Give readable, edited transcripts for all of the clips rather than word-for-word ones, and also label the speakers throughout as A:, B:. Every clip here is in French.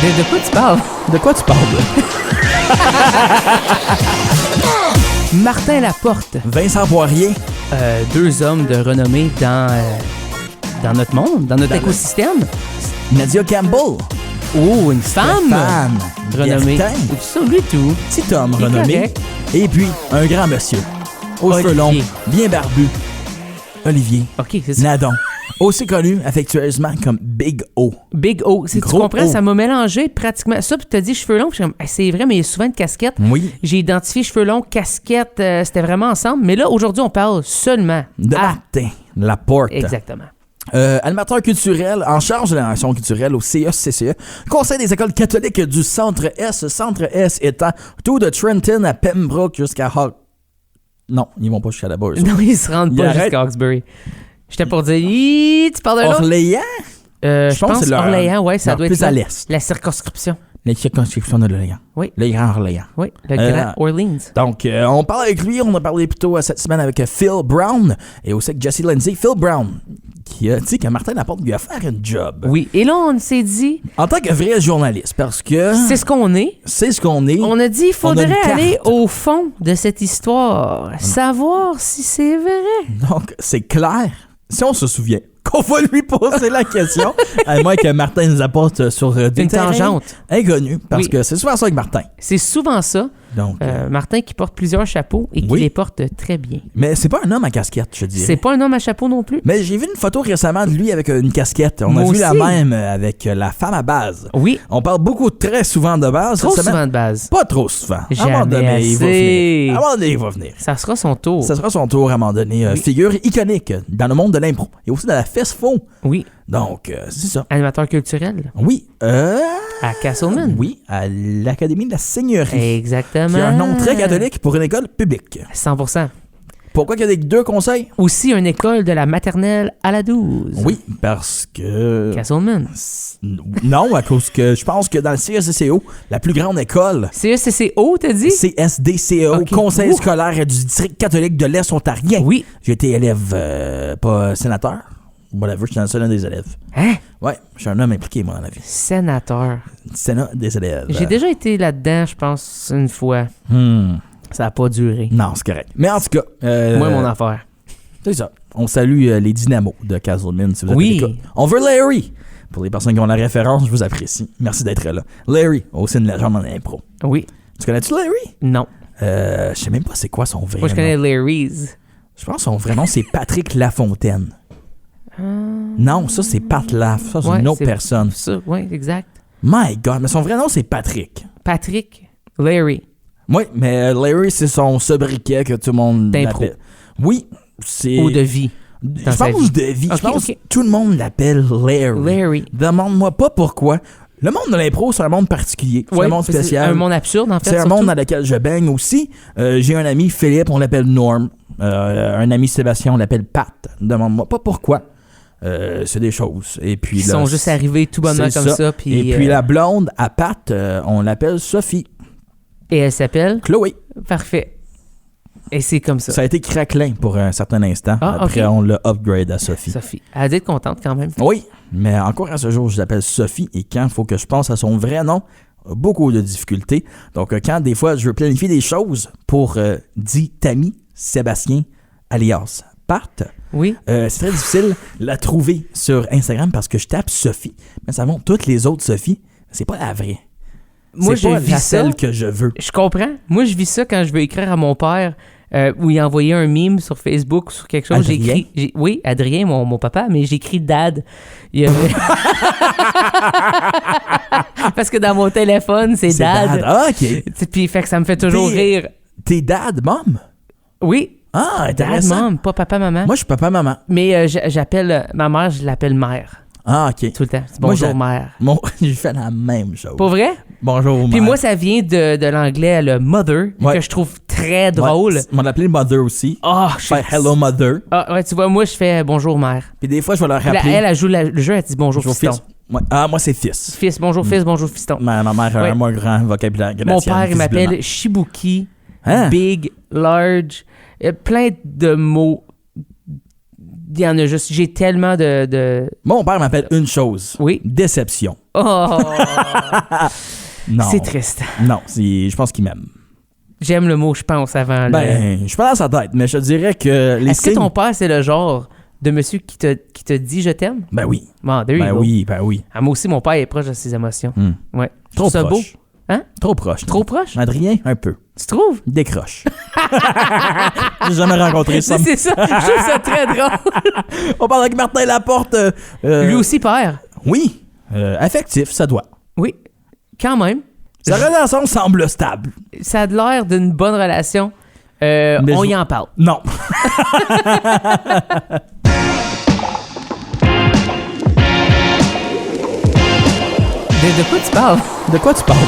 A: De quoi tu parles?
B: De quoi tu parles?
A: Martin Laporte.
B: Vincent Poirier.
A: Deux hommes de renommée dans notre monde, dans notre écosystème.
B: Nadia Campbell.
A: Oh, une femme renommée.
B: Bertin.
A: Ça, lui tout.
B: Petit homme
A: Il est
B: renommé.
A: correct.
B: Et puis, un grand monsieur. Aux cheveux longs, bien barbu. Olivier
A: OK, c'est ça.
B: Nadon. Aussi connu affectueusement comme Big O.
A: Big O. Tu
B: Gros
A: comprends,
B: O.
A: ça m'a mélangé pratiquement. Ça, puis tu as dit cheveux longs, puis je suis comme, c'est vrai, mais il y a souvent une casquette.
B: Oui.
A: J'ai identifié cheveux longs, casquette, c'était vraiment ensemble. Mais là, aujourd'hui, on parle seulement
B: De Martin Laporte.
A: Exactement.
B: Animateur culturel en charge de l'action culturelle au CECCE, Conseil des écoles catholiques du Centre S. Centre S étant tout de Trenton à Pembroke jusqu'à Hawk. Non, ils vont pas jusqu'à la base.
A: Non, ils se rendent
B: Ils
A: pas
B: arrêtent.
A: jusqu'à Hawkesbury. J'étais pour dire, tu parles de là?
B: Orléans?
A: Je pense
B: que c'est leur-
A: Orléans, ouais, ça
B: leur
A: doit être
B: plus
A: ça.
B: à l'est.
A: La circonscription.
B: Les circonscriptions de l'Orléans.
A: Oui.
B: Le Grand Orléans.
A: Oui, le Grand Orleans.
B: Donc, on parle avec lui. On a parlé plutôt cette semaine avec Phil Brown et aussi avec Jesse Lindsay. Phil Brown, qui a dit que Martin Laporte lui a fait un job.
A: Oui, et là, on s'est dit,
B: En tant que vrai journaliste, parce que
A: c'est ce qu'on est.
B: c'est ce qu'on est.
A: On a dit, il
B: On a
A: faudrait
B: une carte.
A: aller au fond de cette histoire, savoir si c'est vrai.
B: Donc, c'est clair, si on se souvient, qu'on va lui poser la question, à moins que Martin nous apporte sur des
A: Une
B: terrains
A: tangente.
B: inconnus, parce
A: Oui.
B: que c'est souvent ça avec Martin.
A: C'est souvent ça.
B: Donc,
A: Martin qui porte plusieurs chapeaux et qui
B: Oui.
A: les porte très bien.
B: mais c'est pas un homme à casquette, je dirais.
A: C'est pas un homme à chapeau non plus.
B: Mais j'ai vu une photo récemment de lui avec une casquette. On
A: Moi
B: a vu la
A: aussi.
B: même avec la femme à base.
A: Oui,
B: On parle beaucoup, très souvent de base.
A: trop
B: cette semaine.
A: souvent de base.
B: Pas trop souvent. À un
A: Jamais
B: moment donné, il va
A: assez.
B: venir. À un moment donné, il va venir.
A: Ça sera son tour.
B: Ça sera son tour à un moment donné.
A: Oui.
B: Figure iconique dans le monde de l'impro. Et aussi dans la FESFO.
A: Oui,
B: Donc, c'est ça.
A: animateur culturel
B: Oui.
A: à Castleman.
B: Oui, à l'Académie de la Seigneurie.
A: Exactement.
B: Qui a un nom très catholique pour une école publique.
A: 100%.
B: Pourquoi qu'il y a des deux conseils?
A: Aussi une école de la maternelle à la 12.
B: Oui, parce que...
A: Castleman.
B: Non, à cause que je pense que dans le CSDCO, la plus grande école,
A: CECCO, t'as dit?
B: CSDCO,
A: Ok.
B: Conseil
A: Ouh.
B: scolaire du district catholique de l'Est ontarien.
A: Oui.
B: J'ai été élève, pas sénateur. Whatever, je suis dans le Sénat des élèves.
A: Hein?
B: Ouais, je suis un homme impliqué, moi, dans la vie.
A: Sénateur.
B: Sénat des élèves.
A: J'ai déjà été là-dedans, je pense, une fois. Ça n'a pas duré.
B: Non, c'est correct. Mais en tout cas...
A: Moi, mon affaire.
B: C'est ça. On salue les dynamos de Castleman, si vous avez
A: Oui.
B: des cas. On veut Larry. Pour les personnes qui ont la référence, je vous apprécie. Merci d'être là. Larry, aussi une légende en impro.
A: Oui.
B: Tu connais-tu Larry?
A: Non.
B: Je sais même pas c'est quoi son vrai
A: Moi, je
B: nom.
A: connais Larry's.
B: Je pense que son vrai nom, c'est Patrick Lafontaine. Non, ça, c'est Pat Laff. Ça, c'est
A: Ouais,
B: une autre
A: c'est-
B: personne.
A: Ça, oui, exact.
B: My God, mais son vrai nom, c'est Patrick.
A: Patrick Larry.
B: Oui, mais Larry, c'est son sobriquet que tout le monde
A: D'impro.
B: l'appelle. Oui, c'est...
A: Ou de vie.
B: Je
A: dans sa
B: pense
A: vie.
B: de vie.
A: Ok,
B: Je pense
A: ok.
B: que tout le monde l'appelle Larry.
A: Larry.
B: Demande-moi pas pourquoi. Le monde de l'impro, c'est un monde particulier. C'est
A: Ouais,
B: un monde spécial.
A: C'est un monde absurde, en fait.
B: C'est un
A: surtout.
B: monde dans lequel je baigne aussi. J'ai un ami, Philippe, on l'appelle Norm. Un ami, Sébastien, on l'appelle Pat. Demande-moi pas pourquoi. C'est des choses. Et puis,
A: Ils
B: là,
A: sont juste arrivés tout bonnement
B: c'est
A: comme ça. Puis,
B: Et puis la blonde à Pat, on l'appelle Sophie.
A: et elle s'appelle?
B: Chloé.
A: Parfait. Et c'est comme ça.
B: Ça a été craquelin pour un certain instant.
A: Ah,
B: Après,
A: ok.
B: on l'a upgrade à Sophie.
A: Sophie. Elle a dû être contente quand même.
B: Oui, mais encore à ce jour, je l'appelle Sophie. Et quand il faut que je pense à son vrai nom, beaucoup de difficultés. Donc, quand des fois, je veux planifier des choses pour dit Tammy Sébastien, alias Pat,
A: Oui.
B: c'est très difficile de la trouver sur Instagram parce que je tape Sophie. Mais ça montre toutes les autres Sophie. C'est pas la vraie.
A: Moi,
B: c'est
A: je
B: pas
A: vis
B: la
A: ça.
B: celle que je veux.
A: Je comprends. Moi, je vis ça quand je veux écrire à mon père où il a envoyé un meme sur Facebook ou sur quelque chose.
B: Adrien?
A: Oui, Adrien, mon papa, mais j'écris Dad. Il y avait- Parce que dans mon téléphone, c'est Dad.
B: Ah, OK.
A: Puis, fait que ça me fait toujours
B: T'es-
A: rire.
B: T'es dad, mom?
A: Oui,
B: Ah,
A: Dad,
B: intéressant.
A: mom, pas papa, maman.
B: Moi, je suis papa-maman.
A: Mais j'appelle ma mère, je l'appelle mère.
B: Ah, OK.
A: Tout le temps. C'est
B: Moi,
A: bonjour,
B: j'ai-
A: mère.
B: J'ai fait la même chose.
A: Pas vrai?
B: Bonjour,
A: Puis
B: mère.
A: moi, ça vient de l'anglais, le mother,
B: Ouais.
A: que je trouve très drôle.
B: Ouais, on va l'appeler mother aussi.
A: Oh, je
B: Faire hello, mother.
A: Ah, ouais, tu vois, moi, je fais bonjour, mère.
B: Puis des fois, je vais leur
A: Puis là,
B: rappeler.
A: elle joue le jeu, elle dit bonjour,
B: Bonjour,
A: fiston.
B: fils. Ouais. Ah, moi, c'est fils.
A: Fils, bonjour, fils, bonjour, fiston.
B: Ma mère a
A: Ouais.
B: un moins grand vocabulaire que la
A: Mon
B: tienne,
A: père, il
B: visiblement.
A: m'appelle Shibuki,
B: Hein?
A: big, large, plein de mots il y en a juste. J'ai tellement de...
B: Mon père m'appelle une chose.
A: Oui.
B: Déception.
A: Oh!
B: Non.
A: C'est triste.
B: Non, je pense qu'il m'aime.
A: J'aime le mot « je pense » avant le...
B: Ben, je suis pas dans sa tête, mais je te dirais que les
A: Est-ce que ton père, c'est le genre de monsieur qui te dit « je t'aime » ?
B: Ben oui.
A: Bon, there you
B: Ben
A: go.
B: oui, ben oui.
A: Ah, moi aussi, mon père est proche de ses émotions. Ouais. Je
B: Trop
A: trouve ça
B: proche.
A: beau. Hein?
B: Trop proche.
A: Trop
B: non.
A: proche?
B: Adrien, un peu.
A: Tu trouves?
B: Il décroche. J'ai jamais rencontré ça.
A: C'est ça. Je trouve ça très drôle.
B: On parle avec Martin Laporte.
A: Lui aussi, père.
B: Oui. Affectif, ça doit.
A: Oui. Quand même.
B: Sa relation semble stable.
A: Ça a l'air d'une bonne relation. On y en parle.
B: Non.
A: De quoi tu parles?
B: De quoi tu parles?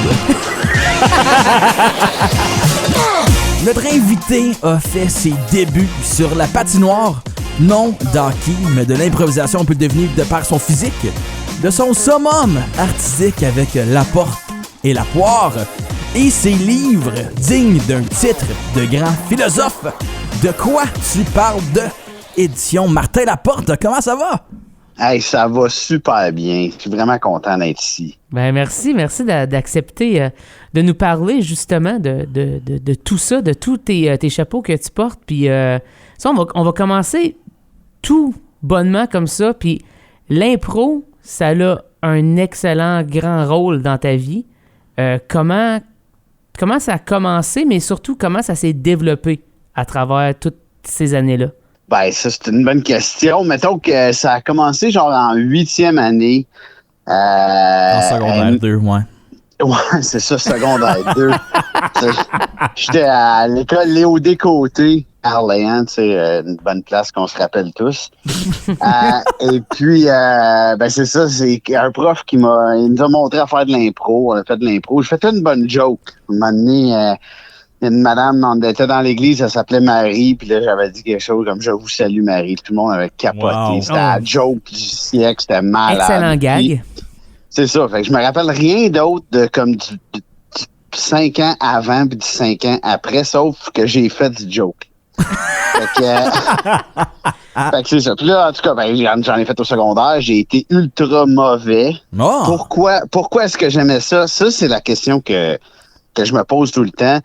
B: Notre invité a fait ses débuts sur la patinoire, non d'hockey, mais de l'improvisation peut devenir de par son physique, de son summum artistique avec Laporte et la poire, et ses livres dignes d'un titre de grand philosophe. De quoi tu parles de édition Martin Laporte? Comment ça va?
C: Hey, ça va super bien. Je suis vraiment content d'être ici.
A: Ben merci d'accepter de nous parler justement de tout ça, de tous tes chapeaux que tu portes. Puis ça, on va commencer tout bonnement comme ça. Puis l'impro, ça a un excellent grand rôle dans ta vie. Comment ça a commencé, mais surtout comment ça s'est développé à travers toutes ces années-là?
C: Ben, ça, c'est une bonne question. Mettons que ça a commencé genre en 8e année.
B: En secondaire 2, ouais.
C: Ouais, c'est ça, secondaire 2. J'étais à l'école Léo Descôtés, à Orléans, tu sais, une bonne place qu'on se rappelle tous. Et puis, ben c'est ça, c'est un prof il nous a montré à faire de l'impro. On a fait de l'impro. Je faisais une bonne joke. À un moment donné, une madame, on était dans l'église, elle s'appelait Marie, puis là, j'avais dit quelque chose comme « Je vous salue, Marie », tout le monde avait capoté.
B: Wow.
C: C'était la joke du siècle, c'était malade.
A: Excellent gag.
C: Puis, c'est ça, fait que je me rappelle rien d'autre de comme du 5 ans avant puis du 5 ans après, sauf que j'ai fait du joke. Fait que c'est ça. Puis là, en tout cas, ben, j'en ai fait au secondaire, j'ai été ultra mauvais.
B: Oh.
C: Pourquoi est-ce que j'aimais ça? Ça, c'est la question que je me pose tout le temps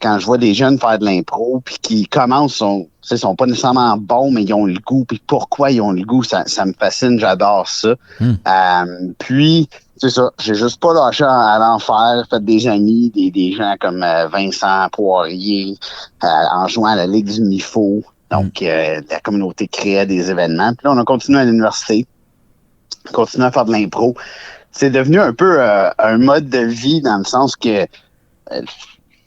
C: quand je vois des jeunes faire de l'impro puis qui commencent, sont pas nécessairement bons, mais ils ont le goût. Puis pourquoi ils ont le goût, ça me fascine, j'adore ça. Puis, c'est ça, j'ai juste pas lâché à l'enfer, fait des amis, des gens comme Vincent Poirier, en jouant à la Ligue du MIFO. Donc, la communauté créait des événements. Puis là, on a continué à l'université, continué à faire de l'impro. C'est devenu un peu un mode de vie dans le sens que tu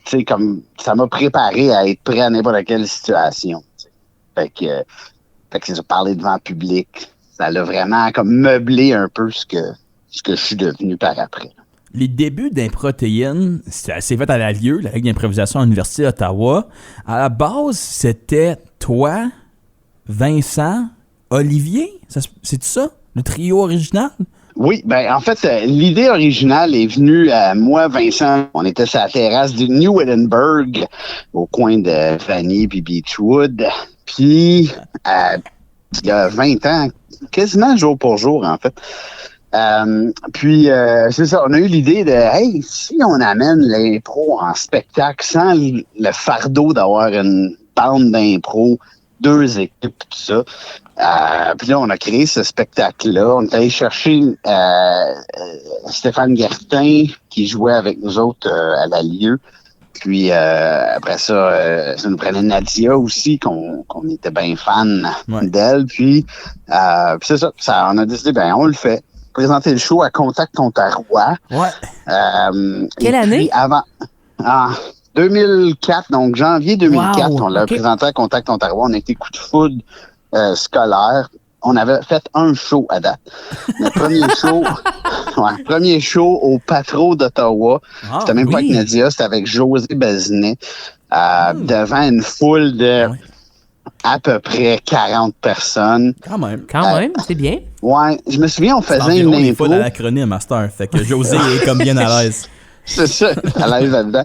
C: sais, comme ça m'a préparé à être prêt à n'importe quelle situation. T'sais. Fait que c'est ça, parler devant le public, ça l'a vraiment comme meublé un peu ce que je suis devenu par après.
B: Les débuts d'Improtéine, c'est fait à la Lieu, la Ligue d'improvisation à l'Université d'Ottawa. À la base, c'était toi, Vincent, Olivier, c'est ça? Le trio original?
C: Oui, ben en fait, l'idée originale est venue à moi, Vincent. On était sur la terrasse du New Edinburgh, au coin de Vanier puis Beechwood. Puis, il y a 20 ans, quasiment jour pour jour, en fait. C'est ça, on a eu l'idée de, hey, si on amène l'impro en spectacle sans le fardeau d'avoir une bande d'impro, 2 équipes, tout ça. Puis là, on a créé ce spectacle-là. On est allé chercher Stéphane Gertin qui jouait avec nous autres à la Lieu. Puis après ça, ça nous prenait Nadia aussi, qu'on était bien fan d'elle. Puis c'est ça, on a décidé, ben on le fait. Présenter le show à Contact Ontario.
A: Ouais. Quelle année?
C: En 2004, donc janvier 2004,
A: wow,
C: on l'a présenté à Contact Ontario. On a été coup de foudre scolaire. On avait fait un show à date. Notre premier show au Patro d'Ottawa. C'était même pas avec Nadia, c'était avec José Bazinet. Devant une foule de à peu près 40 personnes.
B: Quand même,
A: c'est bien.
C: Ouais, je me souviens, on faisait une
B: impro.
C: impro.
B: C'est l'acronyme, Master. Fait que José est comme bien à l'aise.
C: C'est ça, à l'aise là-dedans.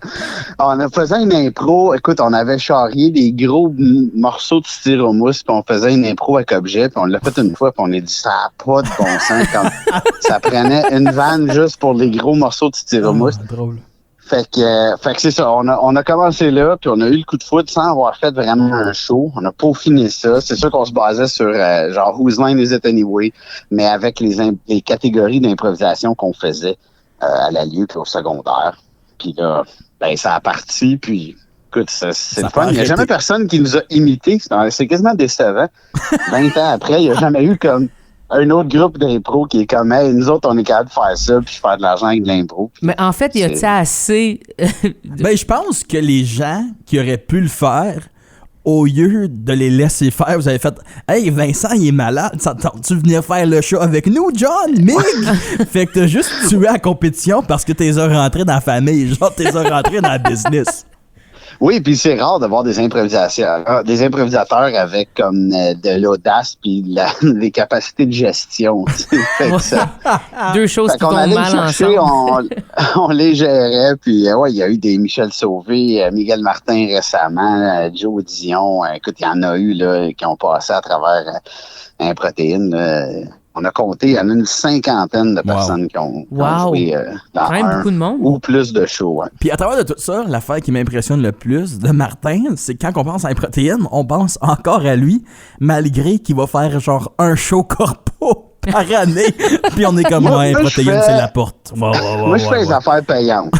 C: On a fait une impro. Écoute, on avait charrié des gros morceaux de styromousse, puis on faisait une impro avec objet, puis on l'a fait une fois, puis on a dit ça n'a pas de bon sens. Comme ça prenait une vanne juste pour les gros morceaux de styromousse.
B: Drôle.
C: Fait que c'est ça. On a commencé là, puis on a eu le coup de foudre sans avoir fait vraiment un show. On a peaufiné ça. C'est sûr qu'on se basait sur genre Whose Line Is It Anyway, mais avec les catégories d'improvisation qu'on faisait à la Lieu puis au secondaire. Puis là, ben ça a parti, puis écoute, c'est le fun. Il n'y a jamais personne qui nous a imités. C'est quasiment décevant. 20 ans après, il n'y a jamais eu comme un autre groupe d'impro qui est comme, hey, nous autres, on est capable de faire ça puis faire de l'argent avec de l'impro.
A: Mais en fait, y a-t-il assez...
B: Ben, je pense que les gens qui auraient pu le faire, au lieu de les laisser faire, vous avez fait « Hey, Vincent, il est malade, tu venir faire le show avec nous, John, Mig? » Fait que t'as juste tué la compétition parce que t'es rentré dans la famille, genre t'es rentré dans le business.
C: Oui, puis c'est rare d'avoir des improvisateurs avec comme de l'audace puis les capacités de gestion. Fait que ça,
A: deux choses qui tombent mal ensemble.
C: On les gérait, puis ouais, il y a eu des Michel Sauvé, Miguel Martin récemment, Joe Dion. Écoute, il y en a eu là qui ont passé à travers un protéine. On a compté, il y en a une 50aine de personnes qui ont joué dans
A: beaucoup de monde.
C: Ou plus de shows. Ouais.
B: Puis à travers de tout ça, l'affaire qui m'impressionne le plus de Martin, c'est quand on pense à Protéine, on pense encore à lui, malgré qu'il va faire genre un show corpo par année. Puis on est comme, ouais, Protéine, c'est la porte.
C: Moi, je fais les affaires payantes.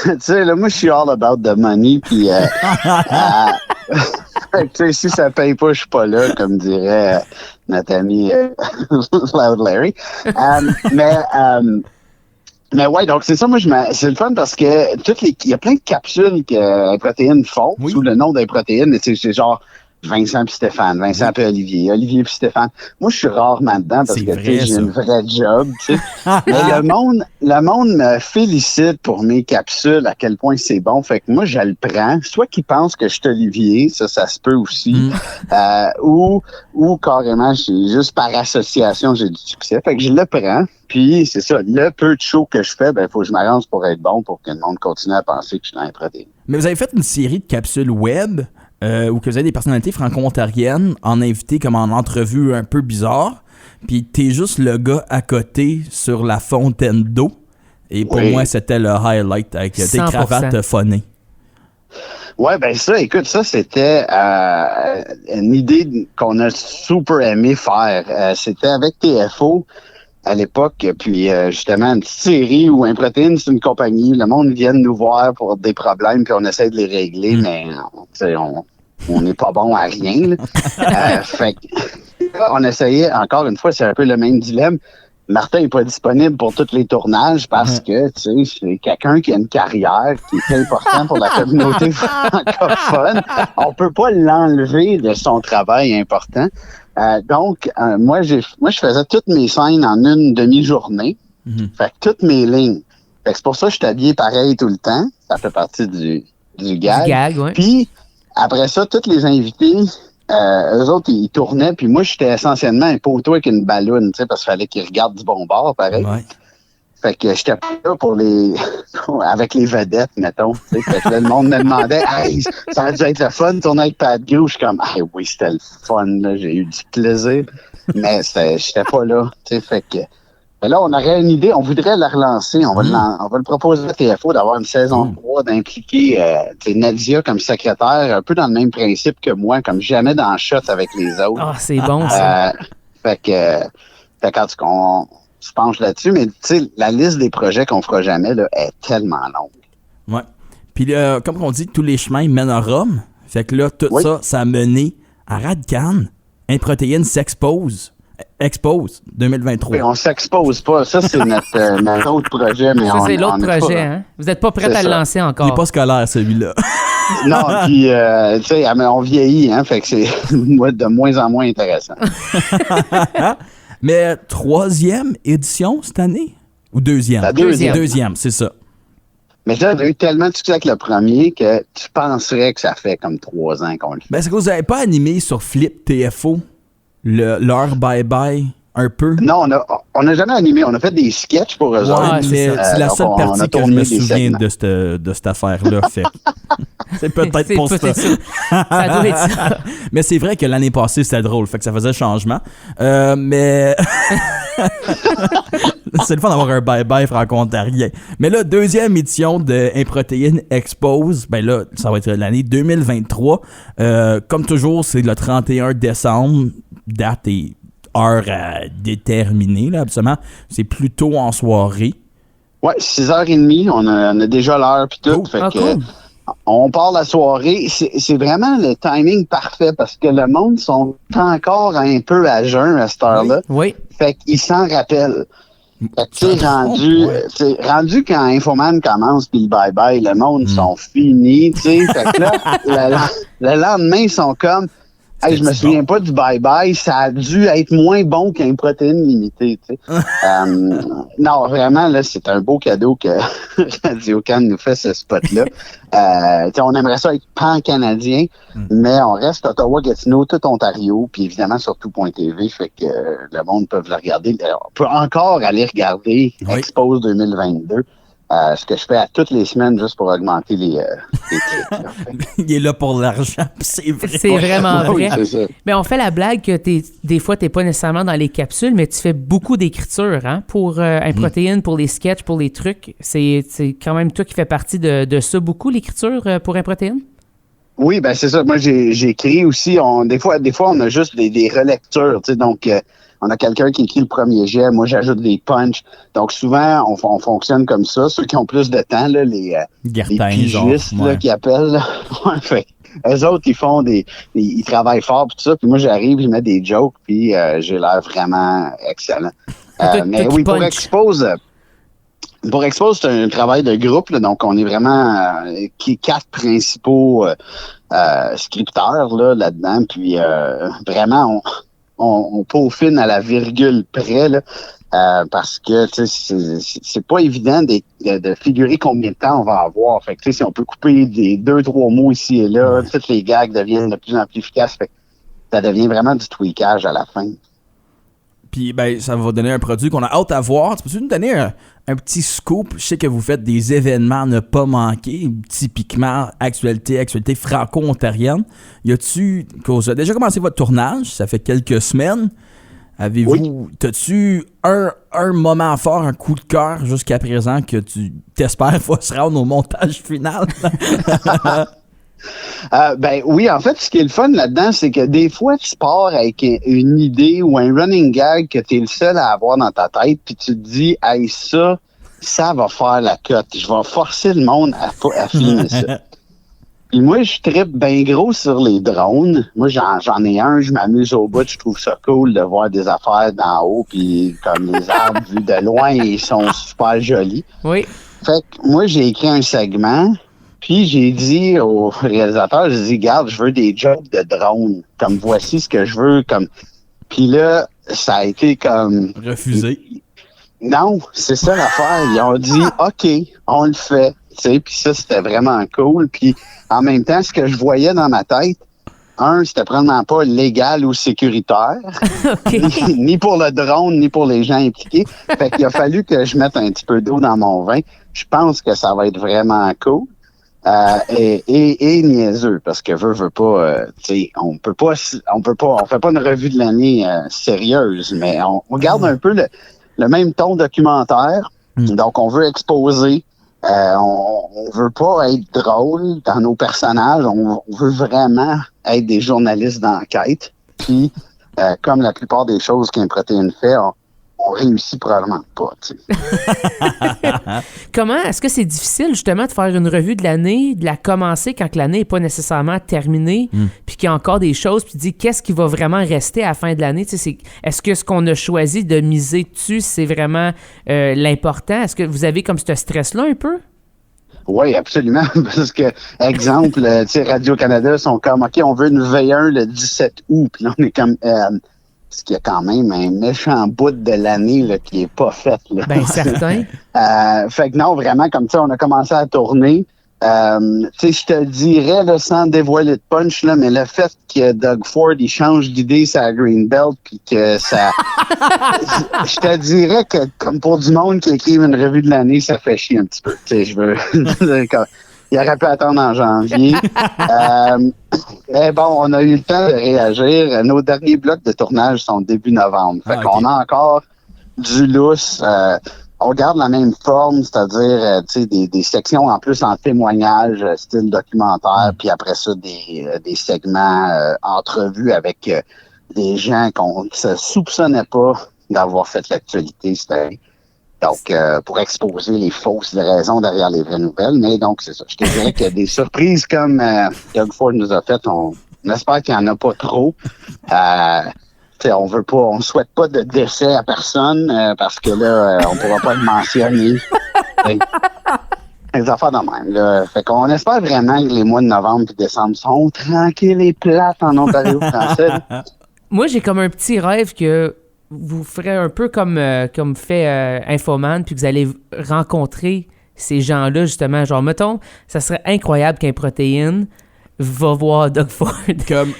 C: Tu sais, là, moi, je suis all about the money, puis... tu sais, si ça paye pas, je suis pas là, comme dirait notre ami Loud Larry. Mais ouais, donc c'est ça, moi, c'est le fun parce que il y a plein de capsules que Protéines font sous le nom des Protéines. C'est genre Vincent puis Stéphane, Vincent puis Olivier, Olivier puis Stéphane. Moi, je suis rarement dedans parce que j'ai une vraie job. Tu sais. Mais le monde me félicite pour mes capsules, à quel point c'est bon. Fait que moi, je le prends. Soit qu'ils pensent que je suis Olivier, ça se peut aussi. Ou carrément, juste par association, j'ai du succès. Fait que je le prends. Puis, c'est ça, le peu de show que je fais, ben, faut que je m'arrange pour être bon, pour que le monde continue à penser que je suis dans les protéines.
B: Mais vous avez fait une série de capsules web où que vous avez des personnalités franco-ontariennes en invité comme en entrevue un peu bizarre. Puis t'es juste le gars à côté sur la fontaine d'eau. Et pour moi, c'était le highlight avec tes cravates phonées.
C: Ouais, ben ça, écoute, ça, c'était une idée qu'on a super aimé faire. C'était avec TFO à l'époque, puis justement, une petite série où Improtéine, c'est une compagnie, le monde vient nous voir pour des problèmes, puis on essaie de les régler, mais on n'est pas bon à rien. Fait que, on essayait, encore une fois, c'est un peu le même dilemme. Martin n'est pas disponible pour tous les tournages parce que, tu sais, c'est quelqu'un qui a une carrière qui est important pour la communauté francophone. On peut pas l'enlever de son travail important. Donc, moi, je faisais toutes mes scènes en une demi-journée. Fait que toutes mes lignes. Fait que c'est pour ça que je suis habillé pareil tout le temps. Ça fait partie du gag.
A: Ouais.
C: Puis, après ça, tous les invités, eux autres, ils tournaient, puis moi, j'étais essentiellement un poteau avec une balloune, tu sais, parce qu'il fallait qu'ils regardent du bon bord, pareil. Ouais. Fait que j'étais pas là pour avec les vedettes, mettons. Fait que là, le monde me demandait, hey, ça a dû être le fun, tourner avec Pat Grou. Je suis comme, hey, oui, c'était le fun, là, j'ai eu du plaisir. Mais j'étais pas là, tu sais, fait que. Là, on aurait une idée, on voudrait la relancer, on va le proposer à TFO d'avoir une saison 3, d'impliquer Nadia comme secrétaire, un peu dans le même principe que moi, comme jamais dans le shot avec les autres.
A: Ah, c'est bon, ça.
C: Fait quand on se penche là-dessus, mais tu sais, la liste des projets qu'on fera jamais là, est tellement longue.
B: Ouais. Puis comme on dit, tous les chemins mènent à Rome. Fait que là, tout ça a mené à Radcan. Improtéine s'expose 2023.
C: Oui, on s'expose pas. Ça, c'est notre autre projet. Mais
A: ça, c'est l'autre projet. Hein? Vous n'êtes pas prêt à le lancer encore.
B: Il n'est pas scolaire, celui-là.
C: Non, puis, tu sais, on vieillit, hein, fait que c'est de moins en moins intéressant.
B: Mais 3e édition cette année? Ou 2e?
C: La 2e.
B: 2e, c'est ça.
C: Mais là, on a eu tellement de succès avec le premier que tu penserais que ça fait comme 3 ans qu'on le fait.
B: Ben, c'est que vous n'avez pas animé sur Flip TFO. Leur bye-bye un peu?
C: Non, on n'a jamais animé. On a fait des sketchs pour eux autres.
B: Mais c'est la seule partie que je me souviens de cette affaire-là. C'est peut-être pour ça.
A: Ça doit être ça.
B: Mais c'est vrai que l'année passée, c'était drôle. Fait que ça faisait changement. Mais... c'est le fun d'avoir un bye-bye franco-ontarien. Mais là, deuxième édition de Improtéine Expose. Ben là, ça va être l'année 2023. Comme toujours, c'est le 31 décembre. Date et heure à déterminer, là, absolument. C'est plutôt en soirée.
C: Ouais, 6h30. On a déjà l'heure puis tout. Fait que,
A: cool.
C: on part la soirée. C'est vraiment le timing parfait parce que le monde sont encore un peu à jeun à cette heure-là.
A: Oui.
C: Fait qu'ils s'en rappellent. Fait que, tu sais, rendu quand Infoman commence puis le bye-bye, le monde sont finis, tu sais. Fait que là, le lendemain, ils sont comme, hey, je me souviens pas du bye-bye, ça a dû être moins bon qu'un protéine limitée, tu sais. Non, vraiment, là, c'est un beau cadeau que Radio-Can nous fait, ce spot-là. On aimerait ça être pan-canadien, mais on reste Ottawa, Gatineau, tout Ontario, puis évidemment sur tout.tv, fait que le monde peut le regarder. On peut encore aller regarder Expose 2022. Ce que je fais à toutes les semaines juste pour augmenter les clics.
B: Il est là pour l'argent, c'est vrai.
A: C'est vraiment vrai.
C: Oui, c'est ça.
A: Mais on fait la blague que des fois, tu n'es pas nécessairement dans les capsules, mais tu fais beaucoup d'écriture pour Improtéine, pour les sketchs, pour les trucs. C'est quand même toi qui fais partie de ça beaucoup, l'écriture pour Improtéine?
C: Oui, ben c'est ça. Moi, j'écris aussi. Des fois, on a juste des relectures. Tu sais, donc, on a quelqu'un qui écrit le premier jet. Moi, j'ajoute des punchs. Donc, souvent, on fonctionne comme ça. Ceux qui ont plus de temps, là, les pigistes là, qui appellent. Là. Fait, eux autres, ils travaillent fort pis tout ça. Puis moi, j'arrive, je mets des jokes, puis j'ai l'air vraiment excellent. Mais oui, pour Expose, c'est un travail de groupe. Là, donc, on est vraiment 4 principaux scripteurs là-dedans. Puis vraiment, on peaufine à la virgule près, là, parce que c'est pas évident de figurer combien de temps on va avoir. Fait que si on peut couper des 2-3 mots ici et là, toutes les gags deviennent de plus en plus efficaces. Fait que ça devient vraiment du tweakage à la fin.
B: Puis ben, ça va donner un produit qu'on a hâte à voir. Tu peux nous donner un petit scoop? Je sais que vous faites des événements à ne pas manquer, typiquement actualité franco-ontarienne. Vous avez déjà commencé votre tournage, ça fait quelques semaines. T'as-tu un moment fort, un coup de cœur jusqu'à présent que tu t'espères va se rendre au montage final?
C: Ben oui, en fait, ce qui est le fun là-dedans, c'est que des fois, tu pars avec une idée ou un running gag que tu es le seul à avoir dans ta tête, puis tu te dis, hey, ça va faire la cote. Je vais forcer le monde à filmer ça. Puis moi, je trippe bien gros sur les drones. Moi, j'en ai un, je m'amuse au bout, je trouve ça cool de voir des affaires d'en haut, puis comme les arbres vus de loin, ils sont super jolis.
A: Oui.
C: Fait que moi, j'ai écrit un segment. Puis j'ai dit au réalisateur, j'ai dit, regarde, je veux des jokes de drone. Comme voici ce que je veux. Comme. Puis là, ça a été comme.
B: Refusé.
C: Non, c'est ça l'affaire. Ils ont dit, OK, on le fait. Tu sais, puis ça, c'était vraiment cool. Puis en même temps, ce que je voyais dans ma tête, c'était probablement pas légal ou sécuritaire. ni pour le drone, ni pour les gens impliqués. Fait qu'il a fallu que je mette un petit peu d'eau dans mon vin. Je pense que ça va être vraiment cool. Et niaiseux, parce que veut pas, tu sais, on fait pas une revue de l'année sérieuse, mais on garde un peu le même ton documentaire. Donc, on veut exposer. On veut pas être drôle dans nos personnages. On veut vraiment être des journalistes d'enquête. Puis, comme la plupart des choses qu'Improtéine fait, on réussit probablement pas. Tu sais.
A: Comment est-ce que c'est difficile justement de faire une revue de l'année, de la commencer quand l'année n'est pas nécessairement terminée, puis qu'il y a encore des choses, puis tu dis qu'est-ce qui va vraiment rester à la fin de l'année? Tu sais, est-ce que ce qu'on a choisi de miser dessus, c'est vraiment l'important? Est-ce que vous avez comme ce stress-là un peu?
C: Oui, absolument. Parce que, exemple, tu sais, Radio-Canada sont comme, OK, on veut une V1 le 17 août. Puis là, on est comme, ce qui y a quand même un méchant bout de l'année là, qui est pas fait. Là.
A: Ben certain.
C: Fait que non, vraiment, comme ça, on a commencé à tourner. Tu sais, je te dirais, là, sans dévoiler de punch, là, mais le fait que Doug Ford, il change d'idée sur la Greenbelt, puis que ça... je te dirais que, comme pour du monde qui écrive une revue de l'année, ça fait chier un petit peu. Tu sais, je veux... il aurait pu attendre en janvier. Mais bon, on a eu le temps de réagir. Nos derniers blocs de tournage sont début novembre. Fait qu'on a encore du lousse. On garde la même forme, c'est-à-dire des sections en plus en témoignage, style documentaire, puis après ça, des segments entrevues avec des gens qu'on ne se soupçonnait pas d'avoir fait l'actualité cette année. Donc, pour exposer les fausses raisons derrière les vraies nouvelles. Mais donc, c'est ça. Je te dirais qu'il y a des surprises comme Doug Ford nous a fait. On espère qu'il n'y en a pas trop. On souhaite pas de décès à personne parce que là, on pourra pas le mentionner. Les affaires de même. Là. Fait qu'on espère vraiment que les mois de novembre et décembre sont tranquilles et plates en Ontario français.
A: Moi, j'ai comme un petit rêve que vous ferez un peu comme fait Infoman, puis que vous allez rencontrer ces gens-là, justement. Genre, mettons, ça serait incroyable qu'un protéine va voir Doug Ford.
B: Comme